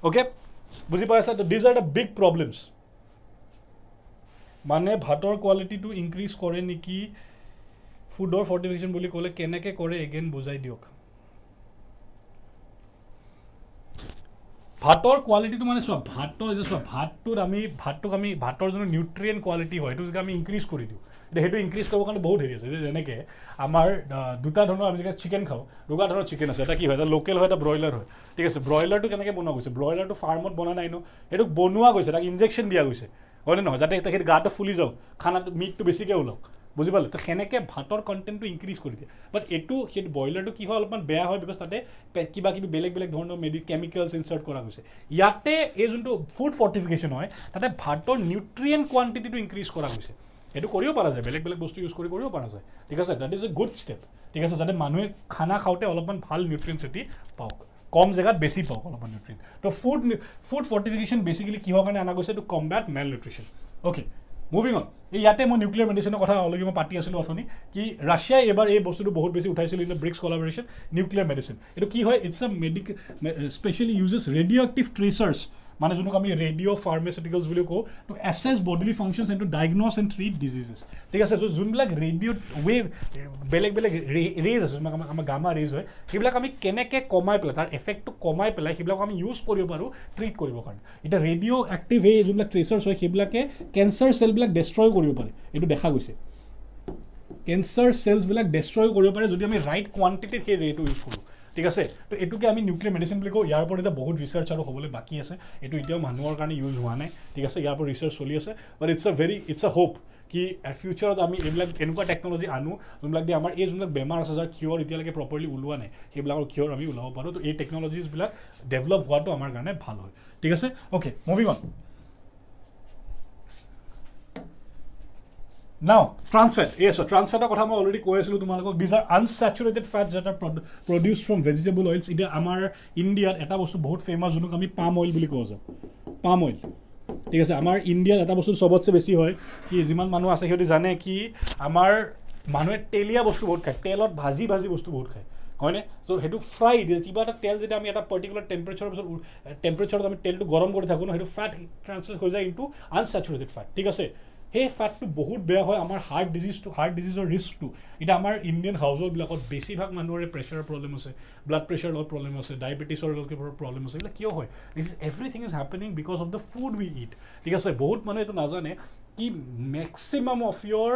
অ'কে বুজি পাই আছা these are the big problems মানে ভাতৰ কোৱালিটিটো ইনক্ৰিজ কৰে নেকি ফুডৰ ফৰ্টিফিকেশ্যন বুলি ক'লে কেনেকৈ কৰে এগেইন বুজাই দিয়ক ভাতৰ কোৱালিটিটো মানে চোৱা ভাতটোত আমি ভাতৰ যোনটো নিউট্ৰিয়েণ্ট কোৱালিটি হয় সেইটো যদি আমি ইনক্ৰিজ কৰি দিওঁ এতিয়া সেইটো ইনক্ৰিজ কৰিবৰ কাৰণে বহুত হেৰি আছে যেনেকৈ আমাৰ দুটা ধৰণৰ আমি যেতিয়া চিকেন খাওঁ দুটা ধৰণৰ চিকেন আছে এটা কি হয় এটা লোকেল হয় এটা ব্ৰইলাৰ হয় ঠিক আছে ব্ৰইলাৰটো কেনেকৈ বনোৱা গৈছে ব্ৰইলাৰটো ফাৰ্মত বনা নাই ন সেইটো বনোৱা গৈছে তাক ইনজেকশ্যন দিয়া গৈছে হয়নে নহয় যাতে সেইটো গাটো ফুলি যাওক খানাটো মিটটো বেছিকৈ ওলাওক বুজি পালে তো সেনেকৈ ভাতৰ কণ্টেণ্টটো ইনক্ৰিজ কৰি দিয়ে বাট সেইটো ব্ৰইলাৰটো কি হয় অলপমান বেয়া হয় বিকজ তাতে কিবা কিবি বেলেগ ধৰণৰ কেমিকেলছ ইনচাৰ্ট কৰা হৈছে ইয়াতে এই যোনটো ফুড ফৰ্টিফিকেশ্যন হয় তাতে ভাতৰ নিউট্ৰিয়েণ্ট কোৱান্টিটিটো ইনক্ৰিজ কৰা হৈছে সেইটো কৰিব পৰা যায় বেলেগ বস্তু ইউজ কৰিব পৰা যায় ঠিক আছে that is a good step ঠিক আছে যাতে মানুহে খানা খাওঁতে অলপমান ভাল নিউট্ৰিয়েণ্টছিটি পাওক কম জেগাত বেছি পাওক অলপমান নিউট্ৰিয়েণ্ট তো ফুড ফৰ্টিফিকেশ্যন বেচিকেলি কিহৰ কাৰণে অনা গৈছে to combat malnutrition okay moving on ইয়াতে মই নিউক্লিয়াৰ মেডিচিনৰ কথা অলৰেডি মই পাতি আছিলোঁ অথনি কি ৰাছিয়াই এবাৰ এই বস্তুটো বহুত বেছি উঠাইছিল in the BRICS collaboration nuclear medicine এইটো কি হয় it's a specially uses radio' active tracers মানে যোনক আমি ৰেডিঅ' ফাৰ্মাচিউটিকেলছ বুলি কওঁ to assess bodily functions and to diagnose and treat diseases ঠিক আছে যোনবিলাক ৰেডিঅ' ৱেভ বেলেগ ৰেজ আছে আমাৰ গামা ৰেজ হয় সেইবিলাক আমি কেনেকৈ কমাই পেলাই তাৰ এফেক্টটো কমাই পেলাই সেইবিলাক আমি ইউজ কৰিব পাৰোঁ ট্ৰিট কৰিবৰ কাৰণে এতিয়া ৰেডিঅ' এক্টিভ এই যোনবিলাক ট্ৰেচাৰ্ছ হয় সেইবিলাকে কেঞ্চাৰ চেলবিলাক ডেষ্ট্ৰয় কৰিব পাৰে এইটো দেখা গৈছে কেঞ্চাৰ চেলছবিলাক ডেষ্ট্ৰয় কৰিব পাৰে যদি আমি ৰাইট কোৱান্টিটিত সেই ৰেটো ইউজ কৰোঁ ঠিক আছে তো এইটোকে আমি নিউক্লিয়াৰ মেডিচিন বুলি কওঁ ইয়াৰ ওপৰত এতিয়া বহুত ৰিচাৰ্চ আৰু হ'বলৈ বাকী আছে এইটো এতিয়াও মানুহৰ কাৰণে ইউজ হোৱা নাই ঠিক আছে ইয়াৰ ওপৰত ৰিচাৰ্চ চলি আছে বাট ইটছ আ হোপ কি ফিউচাৰত আমি এইবিলাক এনেকুৱা টেকন'লজি আনো যোনবিলাক দি আমাৰ এই যোনবিলাক বেমাৰ আছে যাৰ কিয়ৰ এতিয়ালৈকে প্ৰপাৰলি ওলোৱা নাই সেইবিলাকৰ কিয়ৰ আমি ওলাব পাৰোঁ তো এই টেকন'লজিজবিলাক ডেভেলপ হোৱাটো আমাৰ কাৰণে ভাল হয় ঠিক আছে okay moving on Now, trans fat. Yes, so trans fat কথা মই অলৰেডি কৈ আছিলোঁ তোমালোকক these are unsaturated fats that are produced from vegetable oils. এতিয়া আমাৰ ইণ্ডিয়াত এটা বস্তু বহুত ফেমাছ যোনক আমি পাম অইল বুলি কোৱা যায় পাম অইল ঠিক আছে আমাৰ ইণ্ডিয়াত এটা বস্তু চবতছে বেছি হয় কি যিমান মানুহ আছে সিহঁতি জানে কি আমাৰ মানুহে তেলীয়া বস্তু বহুত খায় তেলত ভাজি বস্তু বহুত খায় হয়নে তো সেইটো ফ্ৰাইড কিবা এটা তেল যেতিয়া আমি এটা পাৰ্টিকুলাৰ টেম্পাৰেচাৰত আমি তেলটো গৰম কৰি থাকোঁ ন সেইটো ফেট ট্ৰান্সলেট হৈ যায় ইনটু আনচেচুৰেটেড ফেট ঠিক আছে সেই ফেটটো বহুত বেয়া হয় আমাৰ হাৰ্ট ডিজিজৰ ৰিস্কটো এতিয়া আমাৰ ইণ্ডিয়ান হাউচবিলাকত বেছিভাগ মানুহৰে প্ৰেছাৰৰ প্ৰব্লেম আছে ব্লাড প্ৰেছাৰৰ লগত প্ৰব্লেম আছে ডায়েবেটিছৰ লগত প্ৰব্লেম আছে এইবিলাক কিয় হয় this everything is happening because of the food we eat ঠিক আছে বহুত মানুহে এইটো নাজানে কি মেক্সিমাম অফ ইয়ৰ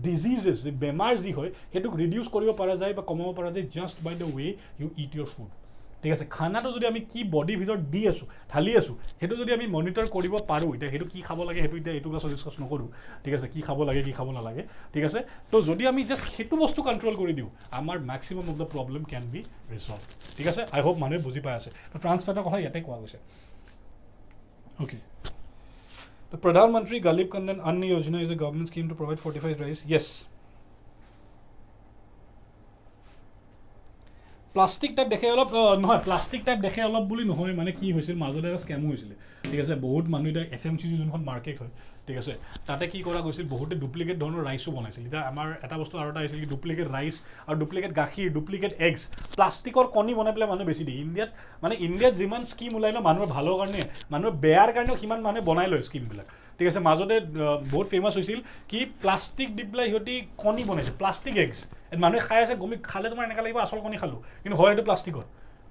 ডিজিজেছ বেমাৰ যি হয় সেইটোক ৰিডিউচ কৰিব পৰা যায় বা কমাব পৰা যায় just by the way you eat your food ঠিক আছে খানাটো যদি আমি কি বডিৰ ভিতৰত দি আছোঁ ঢালি আছোঁ সেইটো যদি আমি মনিটৰ কৰিব পাৰোঁ এতিয়া সেইটো কি খাব লাগে সেইটো এতিয়া এইটো ক্লাছত ডিছকাছ নকৰোঁ ঠিক আছে কি খাব লাগে কি খাব নালাগে ঠিক আছে তো যদি আমি জাষ্ট সেইটো বস্তু কণ্ট্ৰল কৰি দিওঁ আমাৰ maximum of the problem can be resolve ঠিক আছে আই হোপ মানুহে বুজি পাই আছে তো ট্ৰান্সফাৰৰ কথা ইয়াতে কোৱা গৈছে অ'কে তো প্ৰধানমন্ত্ৰী Garib Kalyan Anna Yojana is a government scheme to provide fortified rice য়েছ প্লাষ্টিক টাইপ দেখে অলপ নহয় প্লাষ্টিক টাইপ দেখে অলপ বুলি নহয় মানে কি হৈছিল মাজতে এটা স্কেমো হৈছিলে ঠিক আছে বহুত মানুহ এতিয়া FMCG যোনখন মাৰ্কেট হয় ঠিক আছে তাতে কি কৰা গৈছিল বহুতে ডুপ্লিকেট ধৰণৰ ৰাইচো বনাইছিল এতিয়া আমাৰ এটা বস্তু আৰু এটা আহিছিল কি ডুপ্লিকেট ৰাইচ আৰু ডুপ্লিকেট গাখীৰ ডুপ্লিকেট এগছ প্লাষ্টিকৰ কণী বনাই পেলাই মানুহে বেছি দিয়ে ইণ্ডিয়াত যিমান স্কিম ওলাই ন মানুহৰ ভালৰ কাৰণে মানুহৰ বেয়াৰ কাৰণেও সিমান মানুহে বনাই লয় স্কিমবিলাক ঠিক আছে মাজতে বহুত ফেমাছ হৈছিল কি প্লাষ্টিক দি পেলাই সিহঁতি কণী বনাইছে প্লাষ্টিক এগছ মানুহে খাই আছে গমি খালে তোমাৰ এনেকুৱা লাগিব আচল কণী খালোঁ কিন্তু হয় এইটো প্লাষ্টিকৰ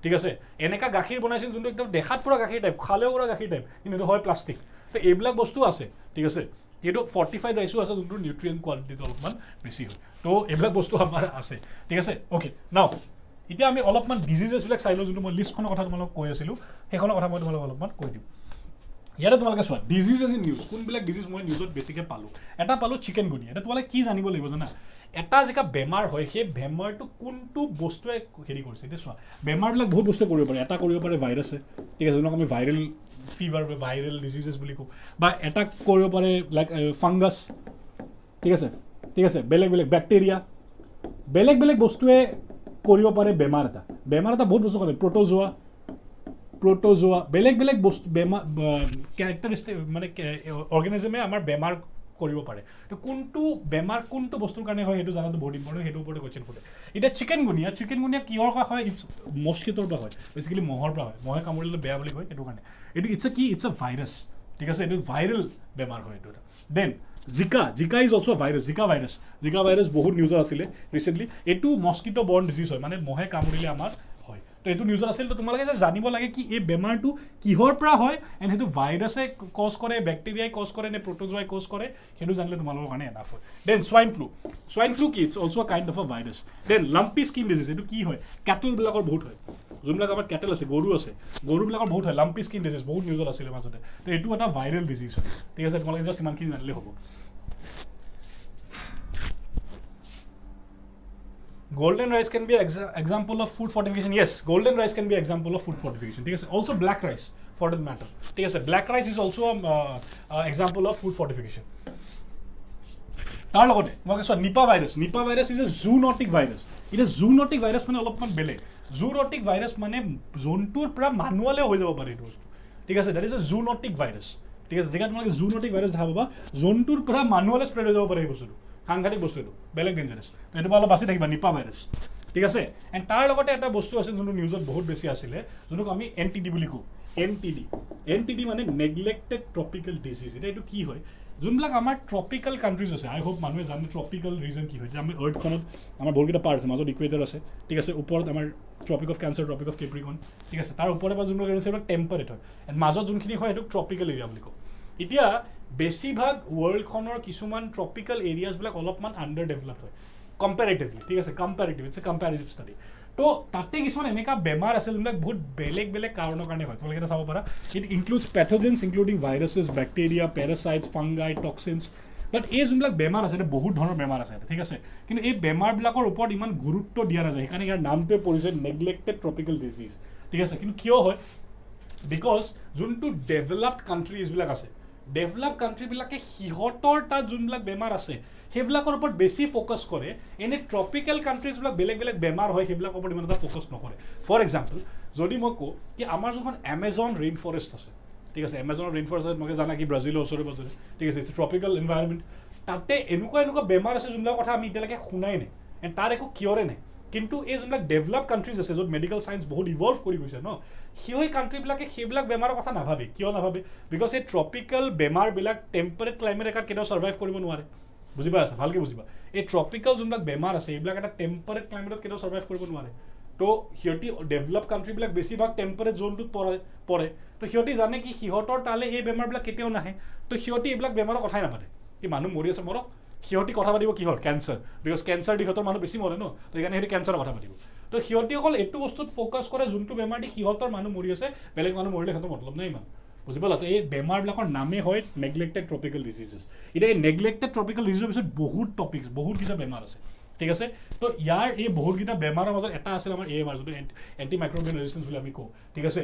ঠিক আছে এনেকুৱা গাখীৰ বনাইছিল যোনটো একদম দেখাত পুৰা গাখীৰ টাইপ খালেও পুৰা গাখীৰ টাইপ কিন্তু এইটো হয় প্লাষ্টিক তো এইবিলাক বস্তু আছে ঠিক আছে এইটো ফৰ্টিফাইড ৰাইচো আছে যোনটো নিউট্ৰিয়েণ্ট কোৱালিটিটো অলপমান বেছি হয় তো এইবিলাক বস্তু আমাৰ আছে ঠিক আছে অ'কে নাও এতিয়া আমি অলপমান ডিজিজেছবিলাক চাই লওঁ যোনটো মই লিষ্টখনৰ কথা তোমালোকক কৈ আছিলোঁ সেইখনৰ কথা মই তোমালোকক অলপমান কৈ দিওঁ ইয়াতে তোমালোকে চোৱা ডিজিজেছ ইন নিউজ কোনবিলাক ডিজিজ মই নিউজত বেছিকৈ পালোঁ এটা পালোঁ চিকেন গুনিয়া এটা তোমালোকে কি জানিব লাগিব জানা এটা জেগা বেমাৰ হয় সেই বেমাৰটো কোনটো বস্তুৱে হেৰি কৰিছে এতিয়া চোৱা বেমাৰবিলাক বহুত বস্তুৱে কৰিব পাৰে এটা কৰিব পাৰে ভাইৰাছে ঠিক আছে যোনক আমি ভাইৰেল ফিভাৰ ভাইৰেল ডিজিজেছ বুলি কওঁ বা এটা কৰিব পাৰে লাইক ফাংগাছ ঠিক আছে বেলেগ বেক্টেৰিয়া বেলেগ বস্তুৱে কৰিব পাৰে বেমাৰ এটা বহুত বস্তু কৰে প্ৰট'জোৱা বেলেগ বস্তু বেমাৰ কেৰেক্টাৰিষ্টিক মানে অৰ্গেনিজমে আমাৰ বেমাৰ কৰিব পাৰে তো কোনটো বেমাৰ কোনটো বস্তুৰ কাৰণে হয় সেইটো জানাটো বহুত ইম্পৰ্টেণ্ট সেইটোৰ ওপৰতে কুৱেশ্যন সোধে এতিয়া চিকেন গুনিয়া কিহৰ পৰা হয় ইটছ মস্কিটোৰ পৰা হয় বেচিকেলি মহৰ পৰা হয় মহে কামুৰিলে বেয়া বুলি কয় সেইটো কাৰণে এইটো ইটছ এ ভাইৰাছ ঠিক আছে এইটো ভাইৰেল বেমাৰ হয় এইটো এটা দেন জিকা ইজ অলছ' ভাইৰাছ জিকা ভাইৰাছ বহুত নিউজত আছিলে ৰিচেণ্টলি এইটো মস্কিটো বৰ্ণ ডিজিজ হয় মানে মহে কামুৰিলে আমাৰ হয় তো এইটো নিউজত আছিল তো তোমালোকে যে জানিব লাগে কি এই বেমাৰটো কিহৰ পৰা হয় এণ্ড সেইটো ভাইৰাছে কজ কৰে বেক্টেৰিয়াই কজ কৰে নে প্ৰট'জোৱাই কজ কৰে সেইটো জানিলে তোমালোকৰ কাৰণে এনাফ হয় দেন সোৱাইন ফ্লু কি it's also' kind of a virus then lumpy skin disease এইটো কি হয় কেটলবিলাকৰ বহুত হয় যোনবিলাক আমাৰ কেটেল আছে গৰুবিলাকৰ বহুত হয় লাম্পি স্কিন ডিজিজ বহুত নিউজত আছিলে মাজতে তো এইটো এটা ভাইৰেল ডিজিজ হয় ঠিক আছে তোমালোকে জাষ্ট ইমানখিনি জানিলে হ'ব Golden rice can be example of food fortification. Yes, golden rice can be example of food fortification. ঠিক আছে also black rice for that matter. ঠিক আছে black rice is also example of food fortification. তাৰ লগতে মই কৈছোঁ Nipah virus is a zoonotic virus এতিয়া zoonotic virus মানে অলপমান বেলেগ জুনটিক ভাইৰাছ মানে জন্তুৰ পৰা মানুহলৈ হৈ যাব পাৰে এইটো বস্তু ঠিক আছে that is a zoonotic virus ঠিক আছে জেগাত তোমালোকে জুনটিক ভাইৰাছ দেখা পাবা জন্তুৰ পৰা মানুহলৈ স্প্ৰেড হৈ যাব পাৰে এই বস্তুটো সাংঘাতিক বস্তু এইটো বেলেগ ডেঞ্জাৰাছ এইটো অলপ বাচি থাকিবা নিপা ভাইৰাছ ঠিক আছে এণ্ড তাৰ লগতে এটা বস্তু আছে যোনটো নিউজত বহুত বেছি আছিলে যোনটোক আমি NTD বুলি কওঁ NTD মানে নেগলেক্টেড ট্ৰপিকেল ডিজিজ এতিয়া এইটো কি হয় যোনবিলাক আমাৰ ট্ৰপিকেল কাণ্ট্ৰিজ আছে আই হোপ মানুহে জানে ট্ৰপিকেল ৰিজন কি হয় যে আমি আৰ্থখনত আমাৰ বহুতকেইটা পাৰ্ট আছে মাজত ইকুৱেটৰ আছে ঠিক আছে ওপৰত আমাৰ tropic of cancer tropic of capricorn ঠিক আছে তাৰ ওপৰে বা যোনবিলাক আছে এইবিলাক টেম্পাৰেট হয় এণ্ড মাজত যোনখিনি হয় সেইটোক ট্ৰপিকেল এৰিয়া বুলি কওঁ এতিয়া বেছিভাগ ৱৰ্ল্ডখনৰ কিছুমান ট্ৰপিকেল এৰিয়াজবিলাক অলপমান আণ্ডাৰ ডেভেলপ হয় কম্পেৰেটিভলি ঠিক আছে ইটছ এ কম্পেৰেটিভ ষ্টাডি তো তাতে কিছুমান এনেকুৱা বেমাৰ আছে যোনবিলাক বহুত বেলেগ কাৰণৰ কাৰণে হয় তোমালোকে এটা চাব পাৰা it includes pathogens including viruses bacteria parasites fungi toxins but এই যোনবিলাক বেমাৰ আছে বহুত ধৰণৰ বেমাৰ আছে ঠিক আছে কিন্তু এই বেমাৰবিলাকৰ ওপৰত ইমান গুৰুত্ব দিয়া নাযায় সেইকাৰণে ইয়াৰ নামটোৱে পৰিছে নেগলেক্টেড ট্ৰপিকেল ডিজিজ ঠিক আছে কিন্তু কিয় হয় বিকজ যোনটো ডেভেলপড কাণ্ট্ৰিজবিলাক আছে ডেভেলপ কাণ্ট্ৰিবিলাকে সিহঁতৰ তাত যোনবিলাক বেমাৰ আছে সেইবিলাকৰ ওপৰত বেছি ফ'কাছ কৰে এনে ট্ৰপিকেল কাণ্ট্ৰিজবিলাক বেলেগ বেমাৰ হয় সেইবিলাকৰ ওপৰত ইমান এটা ফ'কাছ নকৰে ফৰ এক্সাম্পল যদি মই কওঁ কি আমাৰ যোনখন এমেজন ৰেইন ফৰেষ্ট আছে ঠিক আছে এমেজনৰ ৰেইন ফৰেষ্ট তোমালোকে জানা কি ব্ৰাজিলৰ ওচৰে পাজৰে ঠিক আছে ইটছ ট্ৰপিকেল এনভাইৰনমেণ্ট তাতে এনেকুৱা বেমাৰ আছে যোনবিলাক কথা আমি এতিয়ালৈকে শুনাই নাই এণ্ড তাৰ একো কিয়ৰে নাই কিন্তু এই যোনবিলাক ডেভেলপ কাণ্ট্ৰিজ আছে য'ত মেডিকেল ছায়েন্স বহুত ইভলভ কৰি গৈছে ন সেই কাণ্ট্ৰিবিলাকে সেইবিলাক বেমাৰৰ কথা নাভাবে কিয় নাভাবে বিকজ এই ট্ৰপিকেল বেমাৰবিলাক টেম্পাৰেট ক্লাইমেট এটাত কেতিয়াও ছাৰ্ভাইভ কৰিব নোৱাৰে বুজি পাই আছে ভালকৈ বুজিবা এই ট্ৰপিকেল যোনবিলাক বেমাৰ আছে এইবিলাক এটা টেম্পাৰেট ক্লাইমেটত কেতিয়াও ছাৰ্ভাইভ কৰিব নোৱাৰে তো সিহঁতি ডেভেলপ কাণ্ট্ৰিবিলাক বেছিভাগ টেম্পাৰেট জোনটোত পৰে তো সিহঁতি জানে কি সিহঁতৰ তালে এই বেমাৰবিলাক কেতিয়াও নাহে তো সিহঁতি এইবিলাক বেমাৰৰ কথাই নাপাতে কি মানুহ মৰি আছে মৰক সিহঁতি কথা পাতিব কিহৰ কেঞ্চাৰ বিকজ কেঞ্চাৰ দি সিহঁতৰ মানুহ বেছি মৰে ন তো সেইকাৰণে সিহঁতি কেঞ্চাৰৰ কথা পাতিব তো সিহঁতি অকল এইটো বস্তুত ফ'কাছ কৰে যোনটো বেমাৰ দি সিহঁতৰ মানুহ মৰি আছে বেলেগ মানুহ মৰিলে সিহঁতৰ মতলব নাই ইমান বুজি পালা তো এই বেমাৰবিলাকৰ নামেই হয় নেগলেক্টেড ট্ৰপিকেল ডিজিজেছ এতিয়া এই নেগলেক্টেড ট্ৰপিকেল ডিজিজৰ পিছত বহুতকেইটা বেমাৰ আছে ঠিক আছে তো ইয়াৰ এই বহুতকেইটা বেমাৰৰ মাজত এটা আছিল আমাৰ AMR যোনটো এণ্টি মাইক্ৰ'বিয়েল ৰেজিষ্টেঞ্চ বুলি আমি কওঁ ঠিক আছে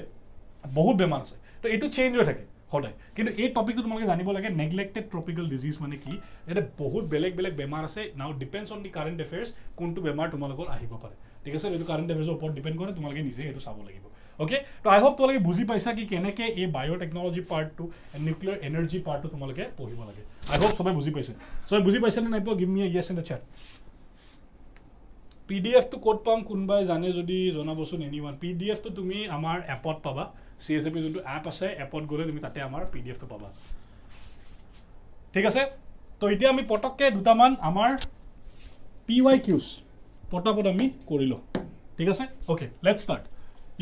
বহুত বেমাৰ আছে তো এইটো চেঞ্জ হৈ থাকে সদায় কিন্তু এই টপিকটো তোমালোকে জানিব লাগে নেগলেক্টেড ট্ৰপিকেল ডিজিজ মানে কি ইয়াতে বহুত বেলেগ বেমাৰ আছে নাও depends on the current affairs কোনটো বেমাৰ তোমালোকৰ আহিব পাৰে ঠিক আছে এইটো কাৰেণ্ট এফেয়াৰ্ছৰ ওপৰত ডিপেণ্ড কৰে তোমালোকে নিজে এইটো চাব লাগিব অ'কে তো আই হোপ তোমালোকে বুজি পাইছা কি কেনেকৈ এই বায়'টেকনলজি পাৰ্টটো নিউক্লিয়াৰ এনাৰ্জি পাৰ্টটো তোমালোকে পঢ়িব লাগে আই হোপ চবে বুজি পাইছে নে নাই পোৱা give me yes in the chat PDF টো ক'ত পাম কোনোবাই জানে যদি জনাবচোন এনিৱান PDF টো তুমি আমাৰ এপত পাবা CSAP যোনটো এপ আছে এপত গ'লে তুমি তাতে আমাৰ PDF টো পাবা ঠিক আছে তো এতিয়া আমি পটককে দুটামান আমাৰ PYQs পটাপট আমি কৰিলো ঠিক আছে okay let's start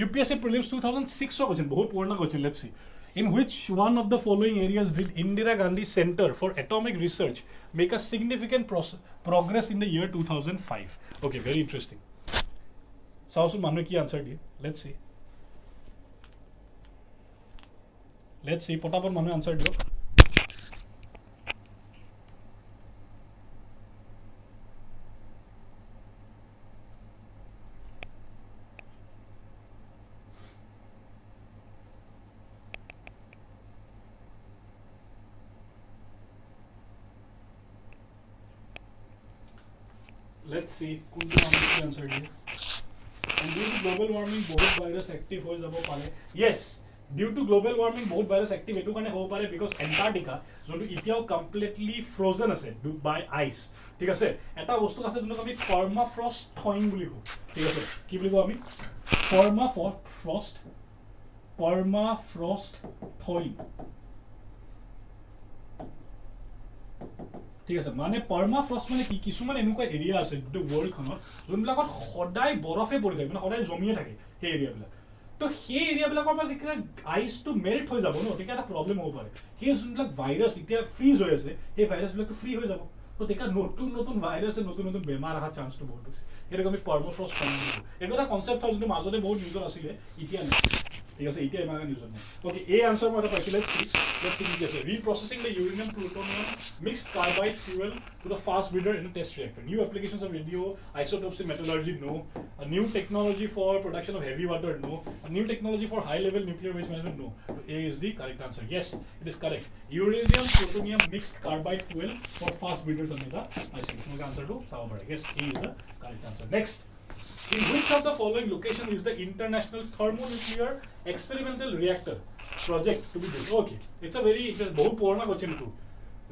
UPSC Prelims 2006 ৰ কোৱেশ্চন বহুত পুৰণা question let's see In which one of the following areas did Indira Gandhi Center for Atomic Research make a significant progress in the year 2005? Okay, very interesting. Sausun Manu ki answer diye. Let's see. Potapot Manu answer diyo. Let's see. Answer here. And due to global warming, both virus active हो जाबो पारे. Yes. Due to global warming, both virus active एटु काने हो पारे because Antarctica जोंटु इतियाও completely frozen আছে by ice. ঠিক আছে? এটা বস্তু আছে যোনটো আমি permafrost thawing বুলি কও. ঠিক আছে? কি বুলি কও আমি? Permafrost thawing. ঠিক আছে মানে পাৰ্মাফ্ৰষ্ট মানে কি কিছুমান এনেকুৱা এৰিয়া আছে গোটেই ৱৰ্ল্ডখনত যোনবিলাকত সদায় বৰফে পৰি থাকে মানে সদায় জমিয়ে থাকে সেই এৰিয়াবিলাক তো সেই এৰিয়াবিলাকৰ পৰা যেতিয়া আইচটো মেল্ট হৈ যাব ন তেতিয়া এটা প্ৰব্লেম হ'ব পাৰে সেই যোনবিলাক ভাইৰাছ এতিয়া ফ্ৰিজ হৈ আছে সেই ভাইৰাছবিলাকটো ফ্ৰী হৈ যাব তো তেতিয়া নতুন ভাইৰাছে নতুন বেমাৰ অহাৰ চান্সটো বহুত বেছি এইটো আমি পাৰ্মাফ্ৰষ্ট কওঁ এইটো এটা কনচেপ্ট হয় যোনটো মাজতে বহুত নিউজত আছিলে এতিয়া নাই ঠিক আছে এতিয়া ইমান নিউজত নাই ওকে এই আনসাৰ মই এটা পাইছো লেটস সি কি আছে reprocessing the uranium plutonium mixed carbide fuel to the fast breeder in a test reactor new applications of radio isotopes in metallurgy no a new technology for production of heavy water no a new technology for high level nuclear waste management no so A is the correct answer yes it is correct uranium plutonium mixed carbide fuel for fast breeders anita I see no answer to sava pade yes A is the correct answer next in which of the following location is the International Thermonuclear Experimental Reactor project to be built? Okay, it's a very बहुत पुराना question too.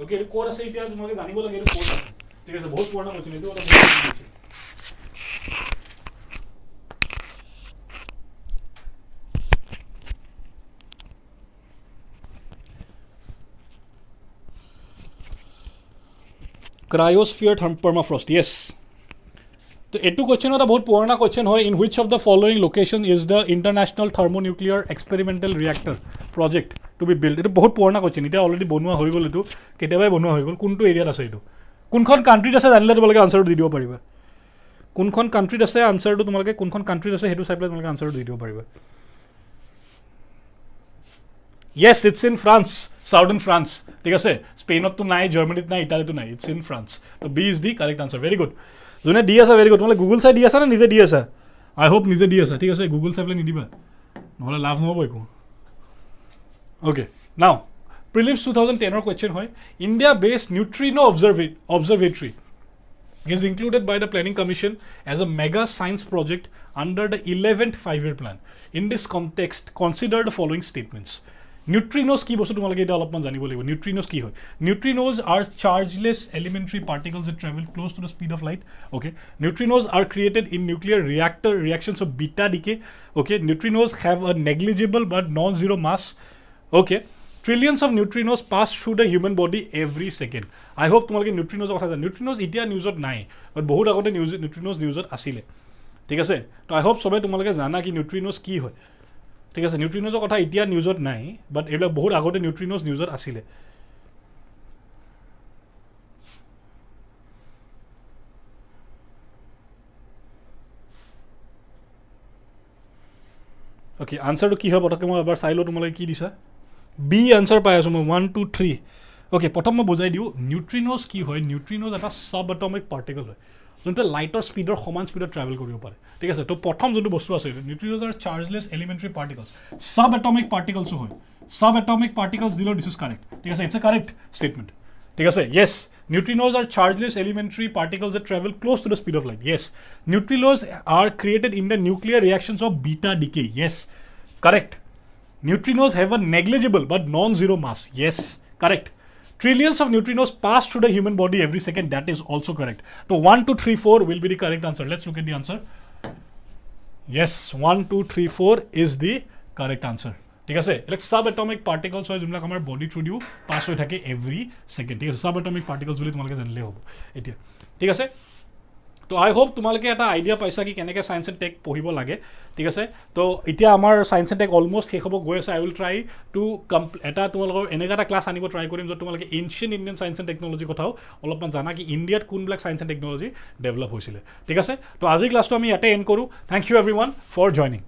Okay, ये core ऐसे इतिहास तुम्हारे जानी बोला कि ये कोर है. ठीक है, बहुत पुराना question है तो वो Cryosphere permafrost. Yes. तो एटू क्वेश्चन এটা बहुत पुराना क्वेश्चन হয় in which of the following location is the International Thermonuclear Experimental Reactor project to be built? এটা বহুত পুরানা क्वेश्चन এটা অলরেডি বনোৱা হৈ গল এটো কেতিয়াবাই বনোৱা হৈ গল কোনটো এৰিয়াত আছে এটো কোনখন কান্ট্ৰিত আছে জানিলে তোমালোকে আনসাৰটো দি দিব পাৰিবা কোনখন কান্ট্ৰিত আছে আনসাৰটো তোমালোকে কোনখন কান্ট্ৰিত আছে হেতু চাইপলে তোমালোকে আনসাৰটো দি দিব পাৰিবা Yes, it's in France, southern France. ঠিক আছে স্পেনত তো নাই জার্মানিত নাই ইটালিত নাই it's in France. So B is the correct answer. Very good. যোনে দি আছে ভেৰি গুড তোমালে গুগল চাই দি আছা না নিজে দি আছা আই হোপ নিজে দি আছা ঠিক আছে গুগল চাই পেলাই নিদিবা নহলে লাভ নহব একো ওকে নাও প্ৰিলিমছ 2010 ৰ কোৱেশ্চন হয় India based neutrino observatory is included by the planning commission as a mega science project under the 11th 5-year plan in this context consider the following statements নিউট্ৰিন'জ কি বস্তু তোমালোকে এটা অলপমান জানিব লাগিব নিউট্ৰিন'জ কি হয় neutrinos are chargeless elementary particles that travel close to the speed of light okay neutrinos are created in nuclear reactions of beta decay okay neutrinos have a negligible but non-zero mass okay trillions of neutrinos pass through the human body every second I hope তোমালোকে নিউট্ৰিন'জ কথা জানা নিউট্ৰিন'জ এতিয়া নিউজত নাই বাট বহুত আগতে নিউট্ৰিন'জ নিউজত আছিলে ঠিক আছে তো আই হোপ সবে তোমালোকে জানা কি নিউট্ৰিন'জ কি হয় ঠিক আছে নিউট্ৰিন'জৰ কথা এতিয়া নিউজত নাই বাট এইবিলাক বহুত আগতে নিউট্ৰিন'জ নিউজত আছিলে অ'কে আনচাৰটো কি হয় পটককৈ মই এবাৰ চাই লওঁ তোমালোকে কি দিছা বি আনচাৰ পাই আছোঁ মই 1 2 3 অ'কে প্ৰথম মই বুজাই দিওঁ নিউট্ৰিন'জ কি হয় নিউট্ৰিন'জ এটা চাব এটমিক পাৰ্টিকল হয় যোনটো লাইটৰ স্পীডৰ সমান স্পীডত ট্ৰেভেল কৰিব পাৰে ঠিক আছে তো প্ৰথম যোনটো বস্তু আছে নিউট্ৰিন'জ আৰ চাৰ্জলেছ এলিমেণ্টাৰী পাৰ্টিকলছ চাব এটমিক পাৰ্টিকলছো হয় চাব এটমিক পাৰ্টিকলছ দিলেও দিছ ইজ কাৰেক্ট ঠিক আছে ইটছ এ কাৰেক্ট ষ্টেটমেণ্ট ঠিক আছে য়েছ neutrinos are chargeless elementary particles that travel close to the speed of light yes neutrinos are created in the nuclear reactions of beta decay yes correct neutrinos have a negligible but non-zero mass yes correct trillions of neutrinos pass through the human body every second that is also correct so 1 2 3 4 will be the correct answer let's look at the answer yes 1 2 3 4 is the correct answer ঠিক আছে like sub atomic particles হয় যোনবিলাক আমাৰ body through দিও পাছ হৈ থাকে every second ঠিক আছে সাব এটমিক পাৰ্টিকলছ বুলি তোমালোকে জানিলে হ'ব এতিয়া ঠিক আছে তো আই হোপ তোমালোকে এটা আইডিয়া পাইছা কি কেনেকৈ সায়েন্স এণ্ড টেক পঢ়িব লাগে ঠিক আছে তো এতিয়া আমাৰ সায়েন্স এণ্ড টেক অলমোষ্ট শেষ হ'ব গৈ আছে আই উইল ট্ৰাই টু এটা তোমালোকৰ এনেকুৱা এটা ক্লাছ আনিব ট্ৰাই কৰিম য'ত তোমালোকে এনচিয়েণ্ট ইণ্ডিয়ান সায়েন্স এণ্ড টেকনলজিৰ কথাও অলপমান জানা কি ইণ্ডিয়াত কোনবিলাক সায়েন্স এণ্ড টেকনলজি ডেভেলপ হৈছিলে ঠিক আছে তো আজিৰ ক্লাছটো আমি ইয়াতে এণ্ড কৰোঁ thank you everyone for joining